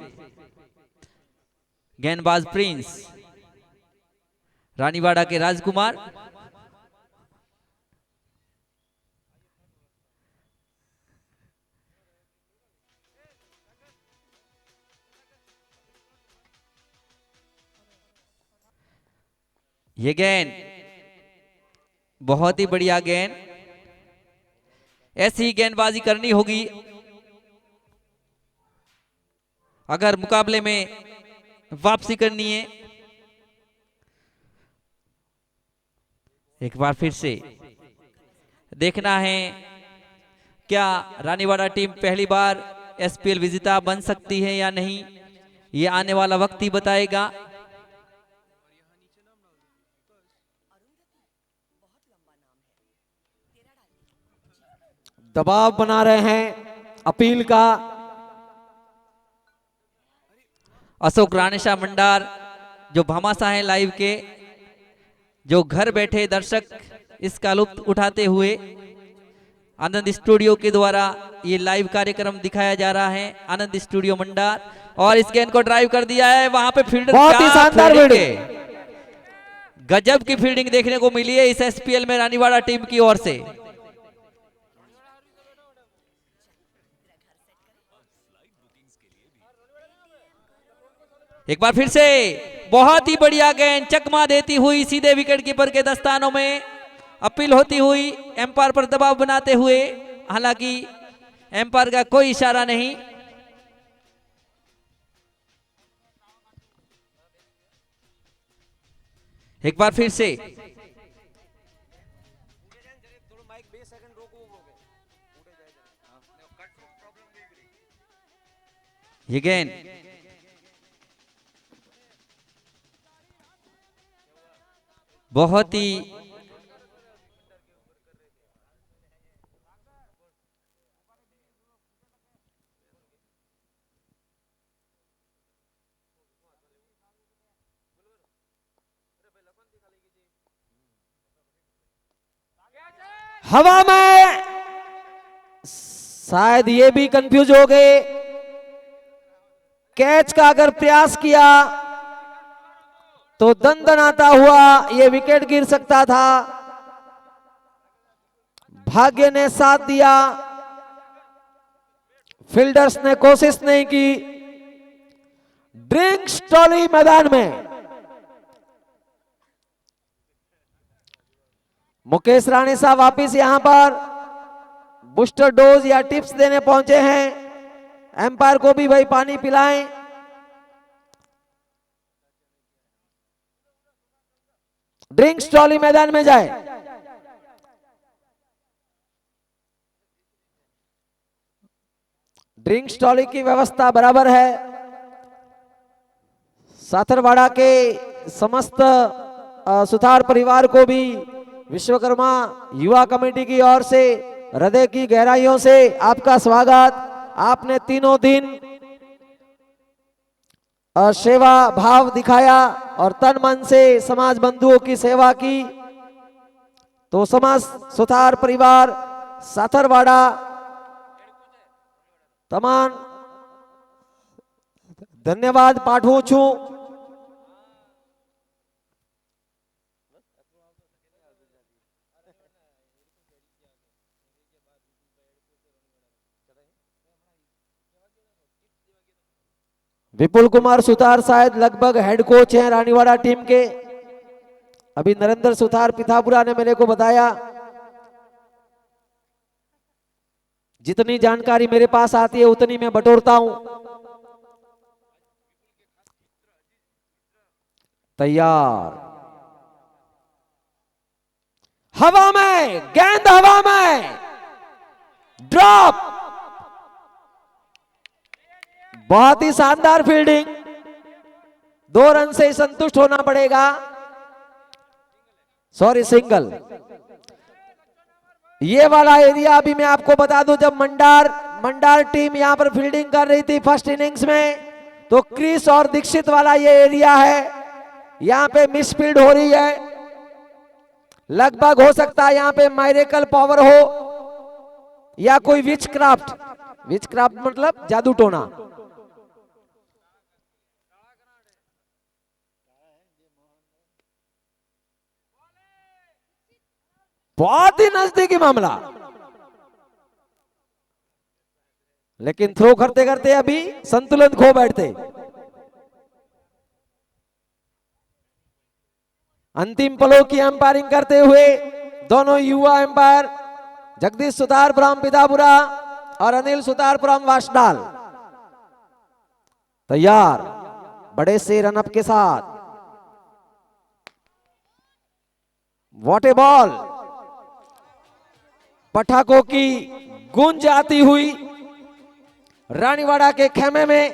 गेंदबाज प्रिंस, रानीवाड़ा के राजकुमार, ये गेंद बहुत ही बढ़िया गेंद, ऐसी ही गेंदबाजी करनी होगी अगर मुकाबले में वापसी करनी है। एक बार फिर से देखना है क्या रानीवाड़ा टीम पहली बार एसपीएल विजेता बन सकती है या नहीं, ये आने वाला वक्त ही बताएगा। दबाव बना रहे हैं अपील का। अशोक राणेशाह मंडार जो भामाशाह हैं लाइव के, जो घर बैठे दर्शक इसका लुत्फ उठाते हुए आनंद स्टूडियो के द्वारा ये लाइव कार्यक्रम दिखाया जा रहा है। आनंद स्टूडियो मंडार, और इस गेंद को ड्राइव कर दिया है वहां पे फील्डर, बहुत ही शानदार फील्डिंग, गजब की फील्डिंग देखने को मिली है इस एसपीएल में रानीवाड़ा टीम की ओर से। एक बार फिर से बहुत ही बढ़िया गेंद चकमा देती हुई सीधे विकेट कीपर के दस्तानों में, अपील होती हुई एम्पायर पर दबाव बनाते हुए, हालांकि एम्पायर का कोई इशारा नहीं। एक बार फिर से ये गेंद बहुत ही हवा में, शायद ये भी कंफ्यूज हो गए। कैच का अगर प्रयास किया तो दंदनाता हुआ ये विकेट गिर सकता था। भाग्य ने साथ दिया, फील्डर्स ने कोशिश नहीं की। ड्रिंक्स ट्रॉली मैदान में मुकेश राणे साहब वापिस यहां पर बूस्टर डोज या टिप्स देने पहुंचे हैं। एम्पायर को भी भाई पानी पिलाएं। ड्रिंक्स ट्रॉली मैदान में जाए। ड्रिंक्स ट्रॉली की व्यवस्था बराबर है। साथरवाड़ा के समस्त सुथार परिवार को भी विश्वकर्मा युवा कमेटी की ओर से हृदय की गहराइयों से आपका स्वागत। आपने तीनों दिन सेवा भाव दिखाया और तन मन से समाज बंधुओं की सेवा की, तो समाज सुथार परिवार साथरवाड़ा तमाम धन्यवाद पाठवू छू। विपुल कुमार सुतार शायद लगभग हेड कोच हैं रानीवाड़ा टीम के। अभी नरेंद्र सुतार पिथापुरा ने मेरे को बताया, जितनी जानकारी मेरे पास आती है उतनी मैं बटोरता हूं। तैयार, हवा में गेंद, हवा में ड्रॉप, बहुत ही शानदार फील्डिंग। 2 रन से संतुष्ट होना पड़ेगा। Sorry, single. ये वाला एरिया अभी मैं आपको बता दूं, जब मंडार टीम यहां पर फील्डिंग कर रही थी फर्स्ट इनिंग्स में, तो क्रिस और दीक्षित वाला ये एरिया है, यहां पे मिसफील्ड हो रही है। लगभग हो सकता है यहां पे मायरेकल पावर हो या कोई विचक्राफ्ट मतलब जादू टोना। बहुत ही नजदीकी मामला, लेकिन थ्रो करते करते अभी संतुलन खो बैठते। अंतिम पलों की अंपायरिंग करते हुए दोनों युवा अंपायर जगदीश सुतार फ्रॉम पिथापुरा और अनिल सुतार फ्रॉम वासडाल। तैयार, बड़े से रनअप के साथ। व्हाट ए बॉल, पटाखों की गूंज आती हुई रानीवाड़ा के खेमे में,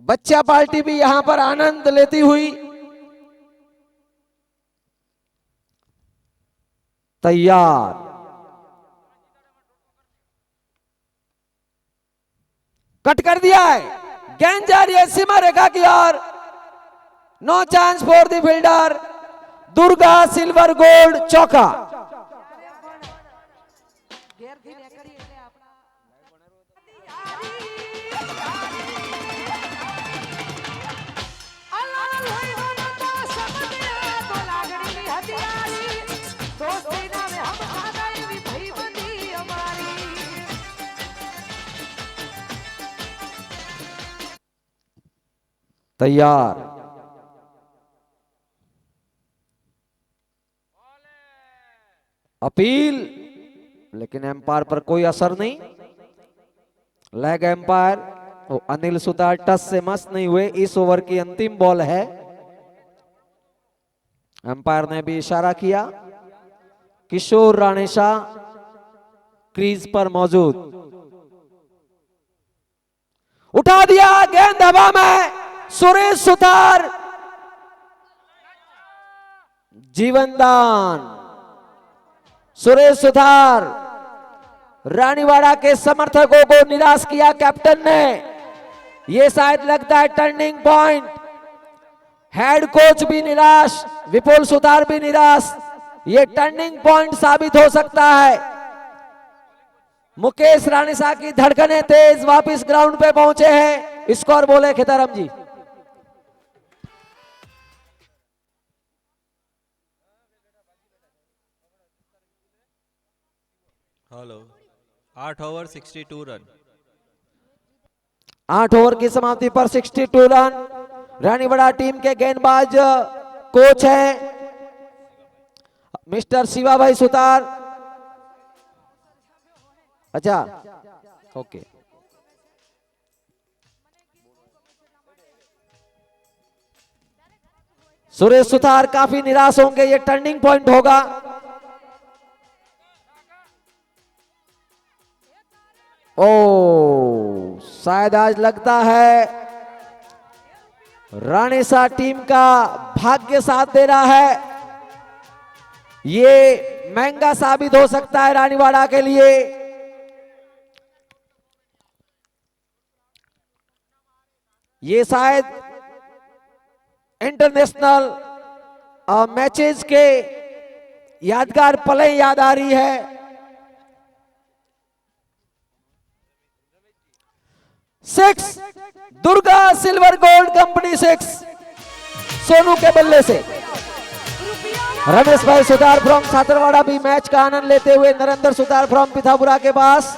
बच्चा पार्टी भी यहां पर आनंद लेती हुई। तैयार, कट कर दिया है, गेंद जा रही है सीमा रेखा की ओर। No chance for the fielder. Durga silver gold चौका। तैयार, अपील, लेकिन एम्पायर पर कोई असर नहीं। लेग एम्पायर अनिल सुतार टच से मस नहीं हुए। इस ओवर की अंतिम बॉल है। एम्पायर ने भी इशारा किया। किशोर राणेशा क्रीज पर मौजूद। उठा दिया, गेंद हवा में। सुरेश सुतार जीवनदान। सुरेश सुतार, रानीवाड़ा के समर्थकों को निराश किया कैप्टन ने। यह शायद लगता है टर्निंग पॉइंट। हेड कोच भी निराश, विपुल सुतार भी निराश। यह टर्निंग पॉइंट साबित हो सकता है। मुकेश राणेशा की धड़कनें तेज वापस ग्राउंड पे पहुंचे हैं। स्कोर बोले Khetaram ji. Hello, 8 over 62 run. 8 over की समाप्ति पर 62 रन। रानीवाड़ा टीम के गेंदबाज कोच हैं मिस्टर शिवा भाई सुतार। अच्छा, ओके। सुरेश सुतार काफी निराश होंगे। ये टर्निंग पॉइंट होगा। ओ, शायद आज लगता है राणेशा टीम का भाग्य साथ दे रहा है। ये महंगा साबित हो सकता है रानीवाड़ा के लिए। ये शायद इंटरनेशनल मैचेस के यादगार पलें याद आ रही है। 6 Durga silver gold company 6 Sonu के बल्ले से। रमेश भाई सुतार फ्रॉम सातरवाड़ा भी मैच का आनंद लेते हुए नरेंद्र सुतार फ्रॉम पिथापुरा के पास।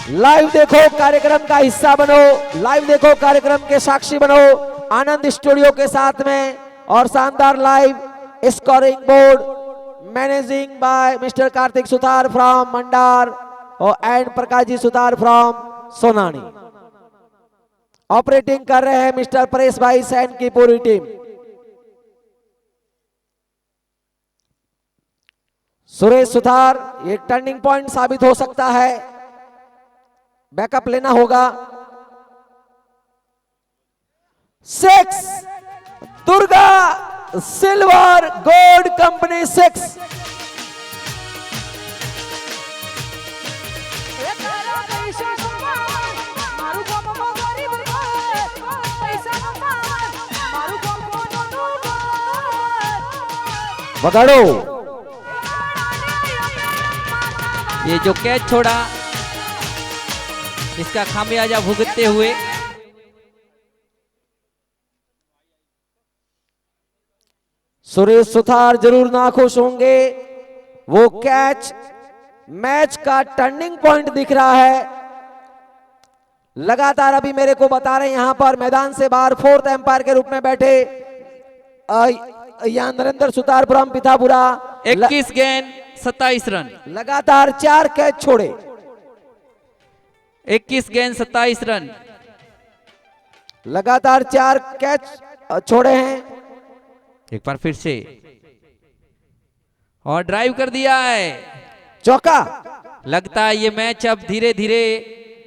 लाइव देखो कार्यक्रम का हिस्सा बनो, लाइव देखो कार्यक्रम के साक्षी बनो आनंद स्टूडियो के साथ में। और शानदार live scoring board managing by mister Kartik Sutar from Mandar और and Prakash ji Sutar from Sonani. Operating कर रहे हैं मिस्टर परेश भाई सैन की पूरी टीम। सुरेश सुतार ये टर्निंग पॉइंट साबित हो सकता है, बैकअप लेना होगा। 6 दुर्गा सिल्वर गोल्ड कंपनी 6। बगाड़ो ये जो कैच छोड़ा इसका खामियाजा भुगतते हुए सुरेश सुतार जरूर नाखुश होंगे। वो कैच मैच का टर्निंग पॉइंट दिख रहा है। लगातार अभी मेरे को बता रहे हैं यहां पर मैदान से बाहर 4th एम्पायर के रूप में बैठे यहां नरेंद्र सुतार फ्रॉम पिथापुरा। 21 गेंद 27 रन, लगातार 4 कैच छोड़े। 21 गेंद 27 रन, लगातार 4 कैच छोड़े हैं। एक बार फिर से और ड्राइव कर दिया है, चौका। लगता है ये मैच अब धीरे धीरे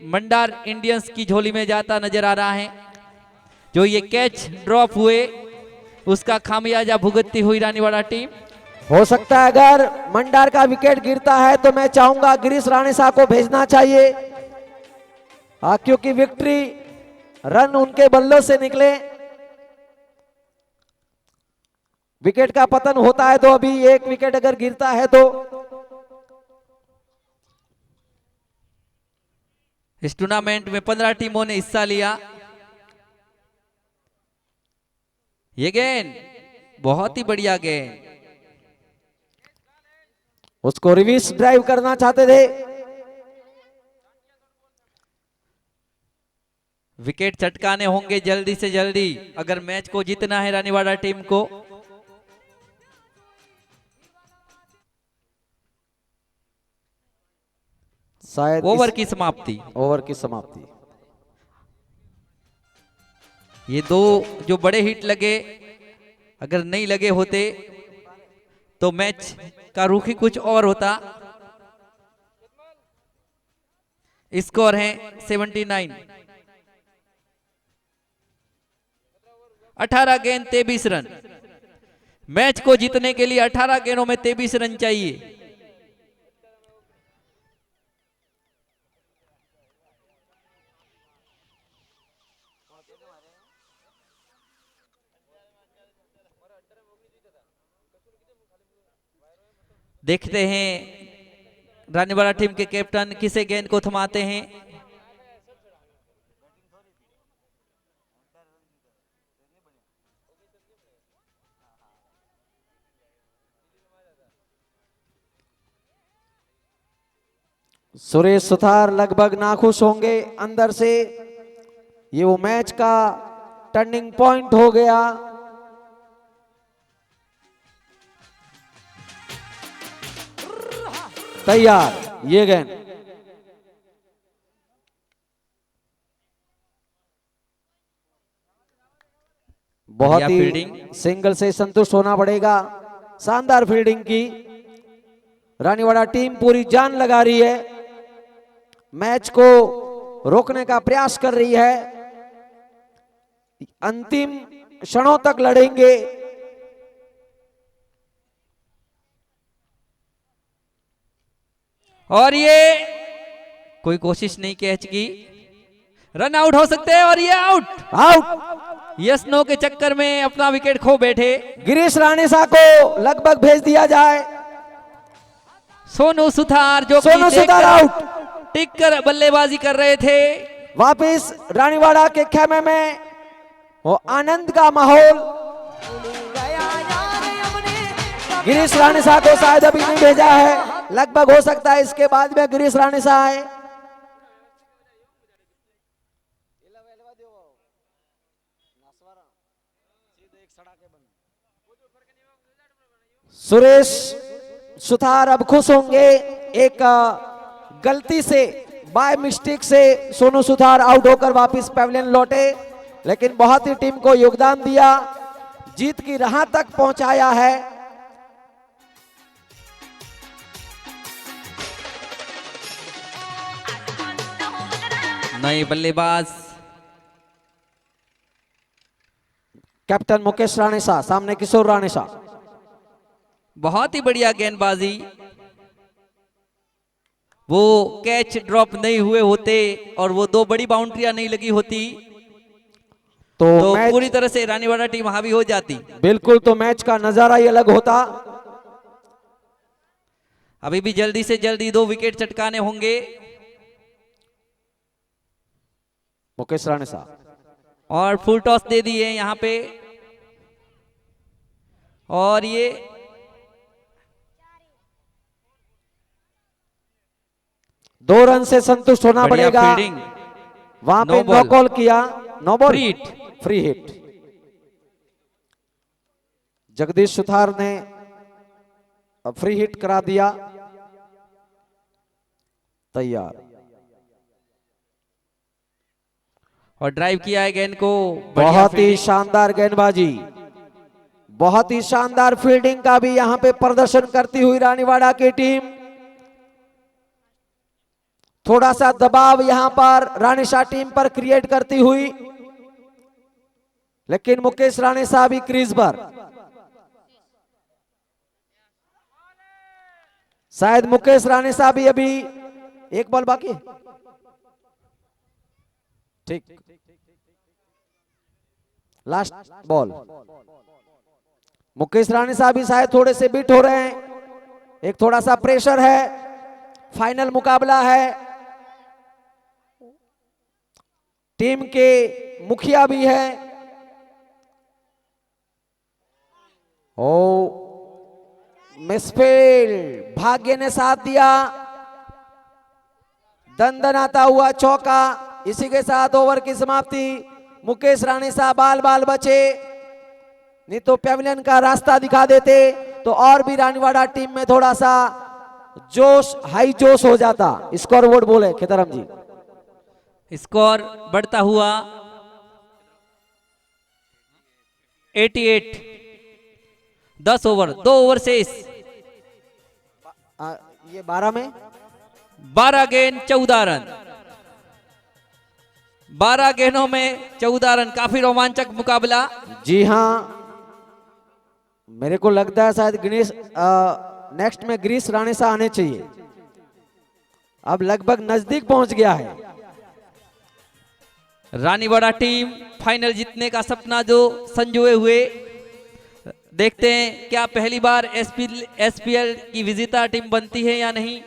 मंडार इंडियंस की झोली में जाता नजर आ रहा है। जो ये कैच ड्रॉप हुए उसका खामियाजा भुगतती हुई रानीवाड़ा टीम। हो सकता है अगर मंडार का विकेट गिरता है तो मैं चाहूंगा गिरीश राणेसा को भेजना चाहिए, क्योंकि विक्ट्री रन उनके बल्लों से निकले। विकेट का पतन होता है तो अभी एक विकेट अगर गिरता है तो इस टूर्नामेंट में 15 टीमों ने हिस्सा लिया। ये गेंद बहुत ही बढ़िया गेंद, उसको रिवर्स ड्राइव करना चाहते थे। विकेट चटकाने होंगे जल्दी से जल्दी अगर मैच को जीतना है रानीवाड़ा टीम को। शायद ओवर की समाप्ति, ओवर की समाप्ति। ये दो जो बड़े हिट लगे अगर नहीं लगे होते तो मैच का रुख ही कुछ और होता। स्कोर है 79। 18 गेंद 23 रन। मैच को जीतने के लिए 18 गेंदों में 23 रन चाहिए। देखते हैं रानीवाड़ा टीम के कैप्टन किसे गेंद को थमाते हैं। सुरेश सुतार लगभग नाखुश होंगे अंदर से। ये वो मैच का टर्निंग पॉइंट हो गया। तैयार, ये गेंद बहुत ही फील्डिंग, सिंगल से संतुष्ट होना पड़ेगा। शानदार फील्डिंग की रानीवाड़ा टीम पूरी जान लगा रही है, मैच को रोकने का प्रयास कर रही है। अंतिम क्षणों तक लड़ेंगे। और ये कोई कोशिश नहीं कैच की, रन आउट हो सकते हैं और ये आउट। आउट। यस नो के चक्कर में अपना विकेट खो बैठे। गिरीश राणेसा को लगभग भेज दिया जाए। सोनू सुथार जो सोनू सुथार आउट। टिक कर बल्लेबाजी कर रहे थे। वापिस रानीवाड़ा के खेमे में वो आनंद का माहौल। गिरीश राणेसा को शायद अभी नहीं भेजा है, लगभग हो सकता है इसके बाद में गिरीश राणेसा आए। सुरेश सुथार अब खुश होंगे। एक गलती से, बाय मिस्टेक से सोनू सुथार आउट होकर वापस पैविलियन लौटे, लेकिन बहुत ही टीम को योगदान दिया, जीत की राह तक पहुंचाया है। नए बल्लेबाज कैप्टन मुकेश राणेसा, सामने किशोर राणेसा। बहुत ही बढ़िया गेंदबाजी। वो कैच ड्रॉप नहीं हुए होते और वो दो बड़ी बाउंड्रियां नहीं लगी होती तो पूरी तरह से रानीवाड़ा टीम हावी हो जाती। बिल्कुल, तो मैच का नजारा ही अलग होता। अभी भी जल्दी से जल्दी 2 विकेट चटकाने होंगे। मुकेश राणेसा और फुल टॉस दे दिए यहां पे, और ये 2 रन से संतुष्ट होना पड़ेगा। वहां पे नो कॉल किया, no ball, free hit. Jagdish Suthar ने फ्री हिट करा दिया। तैयार और ड्राइव किया है गेंद को। बहुत ही शानदार गेंदबाजी, बहुत ही शानदार फील्डिंग का भी यहां पे प्रदर्शन करती हुई रानीवाड़ा की टीम। थोड़ा सा दबाव यहां पर राणेसा टीम पर क्रिएट करती हुई, लेकिन मुकेश राणेसा भी क्रीज पर। शायद मुकेश राणेसा भी अभी एक बॉल बाकी है। ठीक, लास्ट बॉल। मुकेश राणेसा भी शायद थोड़े से बीट हो रहे हैं। एक थोड़ा सा प्रेशर है, फाइनल मुकाबला है। टीम के मुखिया भी है। ओ मिसफील्ड, भाग्य ने साथ दिया। दंदनाता हुआ चौका। इसी के साथ ओवर की समाप्ति। मुकेश राणेसा बाल बाल बचे, नहीं तो पैविलियन का रास्ता दिखा देते तो और भी रानीवाड़ा टीम में थोड़ा सा जोश, हाई जोश हो जाता। स्कोर बोर्ड बोले खेतराम जी। स्कोर बढ़ता हुआ 88। 10 ओवर, 2 ओवर शेष। ये 12 में 12 गेंद 14 रन। 12 गेंदों में 14 रन, काफी रोमांचक मुकाबला। जी हाँ, मेरे को लगता है शायद गणेश नेक्स्ट में गिरीश राणेसा आने चाहिए। अब लगभग नजदीक पहुंच गया है। रानीवाड़ा टीम फाइनल जीतने का सपना जो संजोए हुए। देखते हैं क्या पहली बार एसपीएल की विजेता टीम बनती है या नहीं।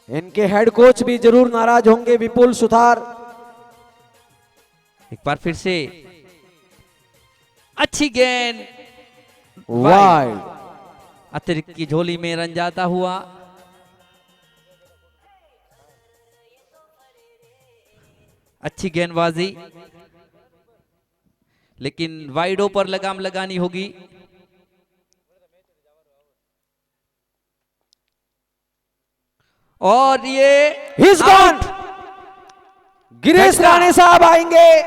इनके हेड कोच भी जरूर नाराज होंगे, विपुल सुथार। एक बार फिर से अच्छी गेंद, वाइड। अतिरिक्त की झोली में रन जाता हुआ। अच्छी गेंदबाजी, लेकिन वाइडो पर लगाम लगानी होगी। और ये He's gone। गिरीश राणे साहब आएंगे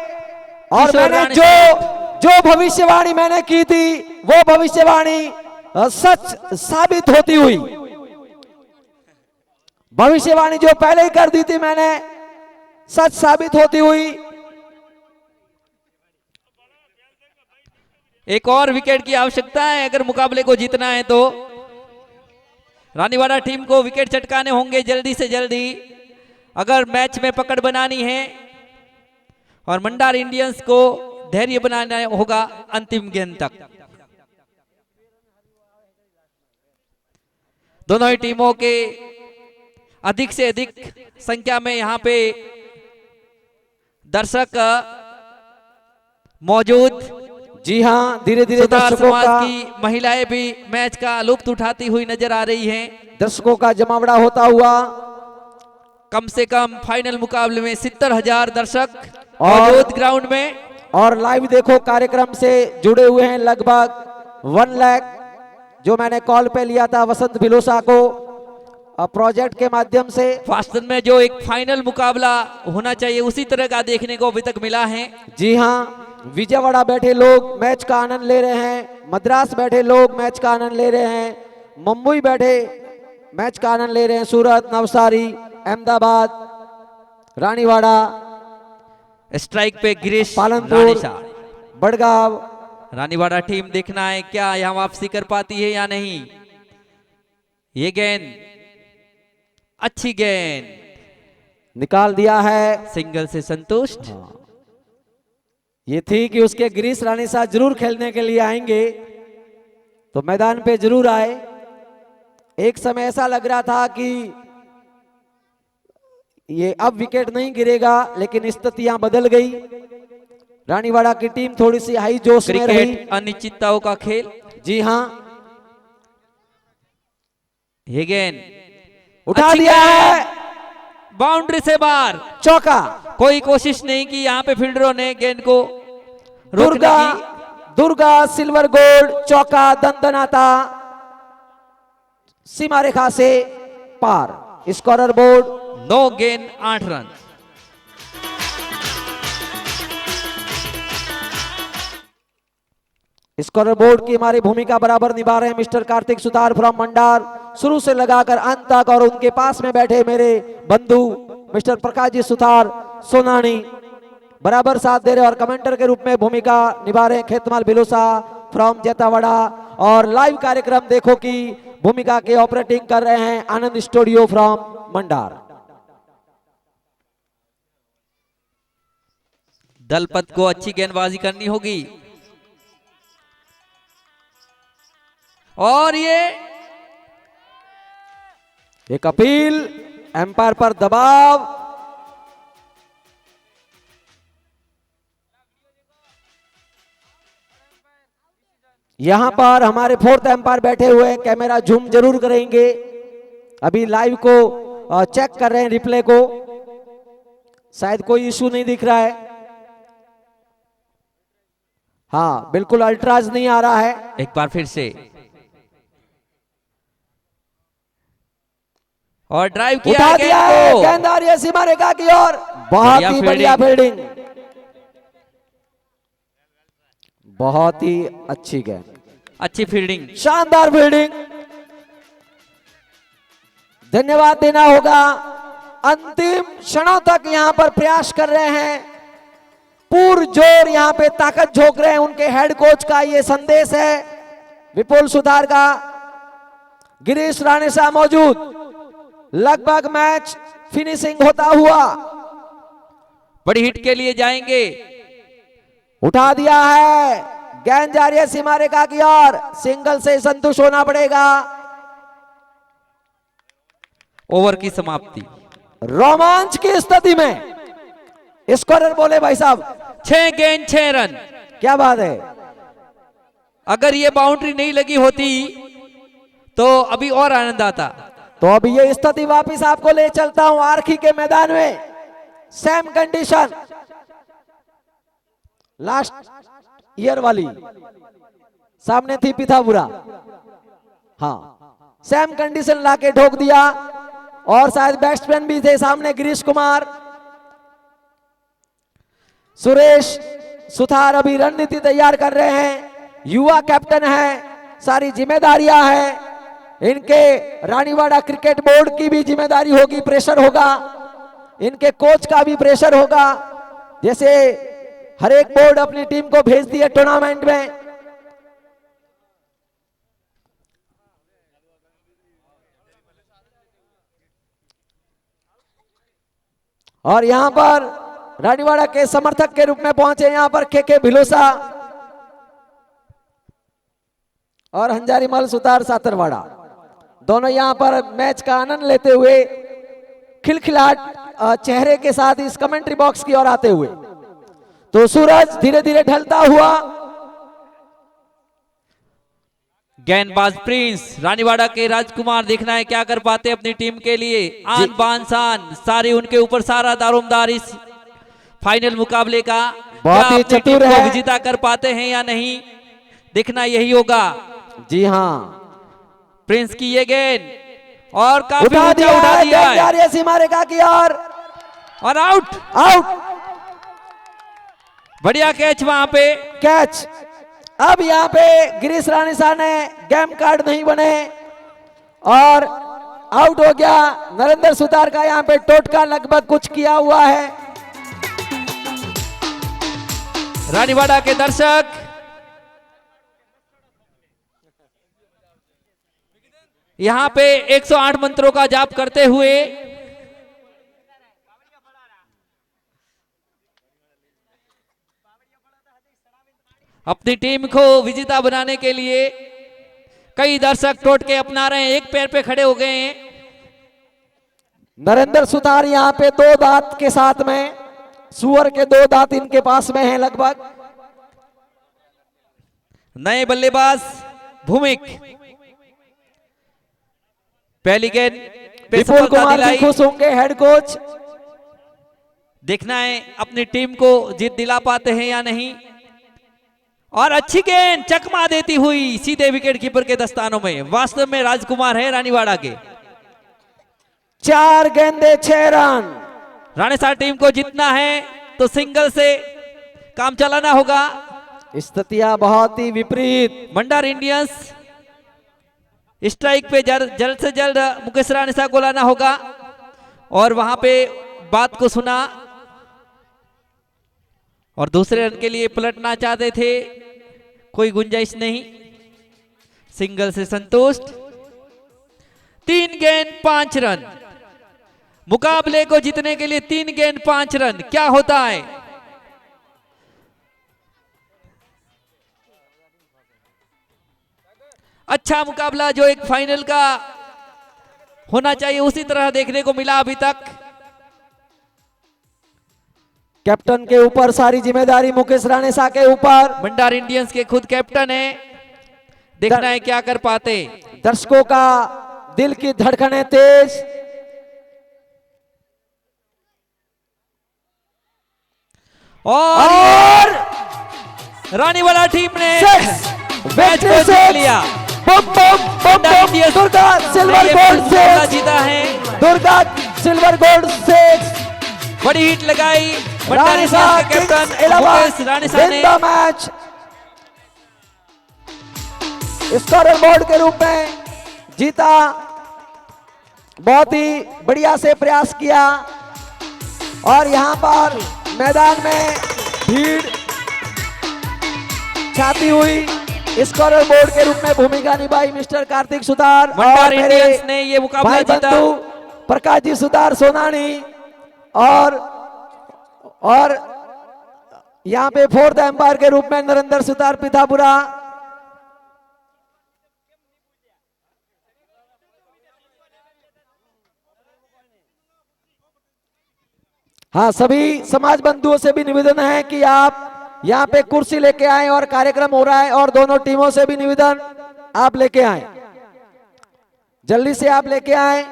और मैंने जो भविष्यवाणी मैंने की थी वो भविष्यवाणी सच साबित होती हुई। भविष्यवाणी जो पहले ही कर दी थी मैंने, सच साबित होती हुई। एक और विकेट की आवश्यकता है अगर मुकाबले को जीतना है तो। रानीवाड़ा टीम को विकेट चटकाने होंगे जल्दी से जल्दी अगर मैच में पकड़ बनानी है और मंडार इंडियंस को धैर्य बनाना होगा अंतिम गेंद तक। दोनों ही टीमों के अधिक से अधिक संख्या में यहां पे दर्शक मौजूद। जी हाँ, धीरे धीरे सुतार दर्शकों समाज का की महिलाएं भी मैच का लुत्फ उठाती हुई नजर आ रही हैं। दर्शकों का जमावड़ा होता हुआ कम से कम फाइनल मुकाबले में 70,000 दर्शक और मौजूद ग्राउंड में। और लाइव देखो कार्यक्रम से जुड़े हुए हैं लगभग 1 लाख, जो मैंने कॉल पे लिया था वसंत भिलोसा को प्रोजेक्ट के माध्यम से। फास्टन में जो एक फाइनल मुकाबला होना चाहिए उसी तरह का देखने को अभी तक मिला है। जी हाँ, विजयवाड़ा बैठे लोग मैच का आनंद ले रहे हैं, मद्रास बैठे लोग मैच का आनंद ले रहे हैं, मुंबई बैठे मैच का आनंद ले रहे हैं, सूरत, नवसारी, अहमदाबाद, रानीवाड़ा, स्ट्राइक पे गिरीश पालनपुर, रानीसा। बड़गांव। रानीवाड़ा टीम देखना है क्या यहां वापसी कर पाती है या नहीं। ये गेंद अच्छी गेंद निकाल दिया है, सिंगल से संतुष्ट। ये थी कि उसके गिरीश रानीसा जरूर खेलने के लिए आएंगे तो मैदान पे जरूर आए। एक समय ऐसा लग रहा था कि ये अब विकेट नहीं गिरेगा, लेकिन स्थितियां बदल गई। रानीवाड़ा की टीम थोड़ी सी हाई जोश में रही। क्रिकेट अनिश्चितताओं का खेल। जी हाँ, ये गेंद उठा अच्छी दिया है, बाउंड्री से बाहर। चौका। कोई कोशिश नहीं की यहाँ पे फील्डरों ने गेंद को रोकने दुर्गा की। दुर्गा सिल्वर गोल्ड, चौका दंदनाता, सीमा रेखा से पार। स्कोरर बोर्ड 9 गेंद 8 रन। स्कोरर बोर्ड की हमारी भूमिका बराबर निभा रहे हैं मिस्टर कार्तिक सुतार फ्रॉम मंडार, शुरू से लगाकर अंत तक। और उनके पास में बैठे मेरे बंधु मिस्टर प्रकाश जी सुतार सोनानी बराबर साथ दे रहे हैं और कमेंटर के रूप में भूमिका निभा रहे हैं खेतमाल भिलोसा फ्रॉम जेतावाड़ा। और लाइव कार्यक्रम देखो कि भूमिका के ऑपरेटिंग कर रहे हैं आनंद स्टूडियो फ्रॉम मंडार। दलपत को अच्छी गेंदबाजी करनी होगी और ये एक अपील, एम्पायर पर दबाव। यहां पर हमारे 4th एम्पायर बैठे हुए हैं, कैमरा जूम जरूर करेंगे। अभी लाइव को चेक कर रहे हैं, रिप्ले को। शायद कोई इशू नहीं दिख रहा है। हाँ, बिल्कुल अल्ट्राज नहीं आ रहा है। एक बार फिर से और ड्राइव किया उठा दिया है, गेंद को। गेंद आ रही है सीमा रेखा की ओर। बहुत ही बढ़िया फील्डिंग, बहुत ही अच्छी गेंद, अच्छी फील्डिंग, शानदार फील्डिंग। धन्यवाद देना होगा। अंतिम क्षणों तक यहां पर प्रयास कर रहे हैं, पुरजोर यहां पे ताकत झोंक रहे हैं। उनके हेड कोच का ये संदेश है, विपुल सुतार का। गिरीश राणेसा मौजूद, लगभग मैच फिनिशिंग होता हुआ। बड़ी हिट के लिए जाएंगे। उठा दिया है, गेंद जा रही है सीमा रेखा की ओर, सिंगल से संतुष्ट होना पड़ेगा। ओवर की समाप्ति। रोमांच की स्थिति में स्कोरर बोले भाई साहब 6 गेंद 6 रन। क्या बात है। अगर ये बाउंड्री नहीं लगी होती तो अभी और आनंद आता। तो अब ये स्थिति वापिस आपको ले चलता हूं आरखी के मैदान में। सेम कंडीशन लास्ट ईयर वाली, सामने थी पिथापुरा। हाँ, सेम कंडीशन लाके ठोक दिया। और शायद बैट्समैन भी थे सामने, गिरीश कुमार, सुरेश सुथार अभी रणनीति तैयार कर रहे हैं। युवा कैप्टन है, सारी जिम्मेदारियां हैं इनके। रानीवाड़ा क्रिकेट बोर्ड की भी जिम्मेदारी होगी, प्रेशर होगा, इनके कोच का भी प्रेशर होगा। जैसे हर एक बोर्ड अपनी टीम को भेज दिए टूर्नामेंट में। और यहां पर रानीवाड़ा के समर्थक के रूप में पहुंचे यहां पर के भिलोसा और हंजारीमल सुतार सातरवाड़ा, दोनों यहां पर मैच का आनंद लेते हुए खिलखिलाहट चेहरे के साथ इस कमेंट्री बॉक्स की ओर आते हुए। तो सूरज धीरे धीरे ढलता हुआ। गेंदबाज प्रिंस रानीवाड़ा के राजकुमार, देखना है क्या कर पाते अपनी टीम के लिए। आन बान शान सारी उनके ऊपर, सारा दारोमदार इस फाइनल मुकाबले का। बहुत ही क्या अपनी टीम चतुर को है। विजेता कर पाते हैं या नहीं, देखना यही होगा। जी हाँ, प्रिंस की ये गेंद और काफी उठा ऊंचा दिया उठा है, दिया गेंद जा है रही है सीमा रेखा की ओर और आउट। आउट। बढ़िया कैच वहां पे। कैच। अब यहाँ पे गिरीश रानीसा ने गेम कार्ड नहीं बने और आउट हो गया। नरेंद्र सुतार का यहाँ पे टोटका लगभग कुछ किया हुआ है। रानीवाड़ा के दर्शक यहां पे 108 मंत्रों का जाप करते हुए अपनी टीम को विजेता बनाने के लिए कई दर्शक टोटके अपना रहे हैं, एक पैर पे खड़े हो गए हैं। नरेंद्र सुतार यहाँ पे 2 दांत के साथ में, सुअर के 2 दांत इनके पास में हैं लगभग। नए बल्लेबाज भूमिक, पहली गेंद पे विपुल सफलता कुमार जी दिलाई। खुश होंगे, हेड कोच। देखना है अपनी टीम को जीत दिला पाते हैं या नहीं। और अच्छी गेंद चकमा देती हुई सीधे विकेट कीपर के दस्तानों में। वास्तव में राजकुमार है रानीवाड़ा के। 4 गेंदे 6 रन। राणेसार टीम को जीतना है तो सिंगल से काम चलाना होगा। स्थितियां बहुत ही विपरीत। मंडार इंडियंस स्ट्राइक पे जल्द से जल्द मुकेश राणेसार को लाना होगा और वहां पे बात को सुना और दूसरे रन के लिए पलटना चाहते थे, कोई गुंजाइश नहीं, सिंगल से संतुष्ट। 3 गेंद 5 रन, मुकाबले को जीतने के लिए 3 गेंद 5 रन। क्या होता है? अच्छा मुकाबला जो एक फाइनल का होना चाहिए उसी तरह देखने को मिला अभी तक। कैप्टन के ऊपर सारी जिम्मेदारी मुकेश राणेसा के ऊपर। मंडार इंडियंस के खुद कैप्टन है, देखना है क्या कर पाते। दर्शकों का दिल की धड़कनें तेज। और रानीवाड़ा टीम ने मैच को जीत लिया। मंडार इंडियंस दुर्गा सिल्वर ने ये गोल्ड मुकाबला से जीता है। दुर्गा सिल्वर गोल्ड से बड़ी हिट लगाई मंडार राणेसा इंडियंस के कैप्टन मुकेश राणेसा ने। मैच स्कोरर बोर्ड के रूप में जीता। बहुत ही बढ़िया से प्रयास किया और यहां पर मैदान में भीड़ छाती हुई। स्कोरर बोर्ड के रूप में भूमिका निभाई मिस्टर कार्तिक सुतार मंडार और मेरे इंडियंस ने ये मुकाबला भाई जीता। बंधु प्रकाश जी सुतार सोनानी और यहां पे 4th एम्पायर के रूप में नरेंद्र सुतार पिथापुरा। हाँ, सभी समाज बंधुओं से भी निवेदन है कि आप यहाँ पे कुर्सी लेके आए और कार्यक्रम हो रहा है और दोनों टीमों से भी निवेदन आप लेके आए, जल्दी से आप लेके आए।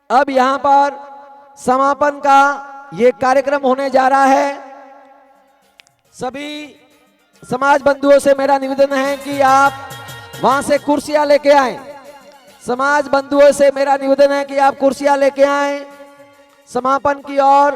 अब यहाँ पर समापन का ये कार्यक्रम होने जा रहा है। सभी समाज बंधुओं से मेरा निवेदन है कि आप वहां से कुर्सियां लेके आए। समाज बंधुओं से मेरा निवेदन है कि आप कुर्सियां लेके आए समापन की ओर।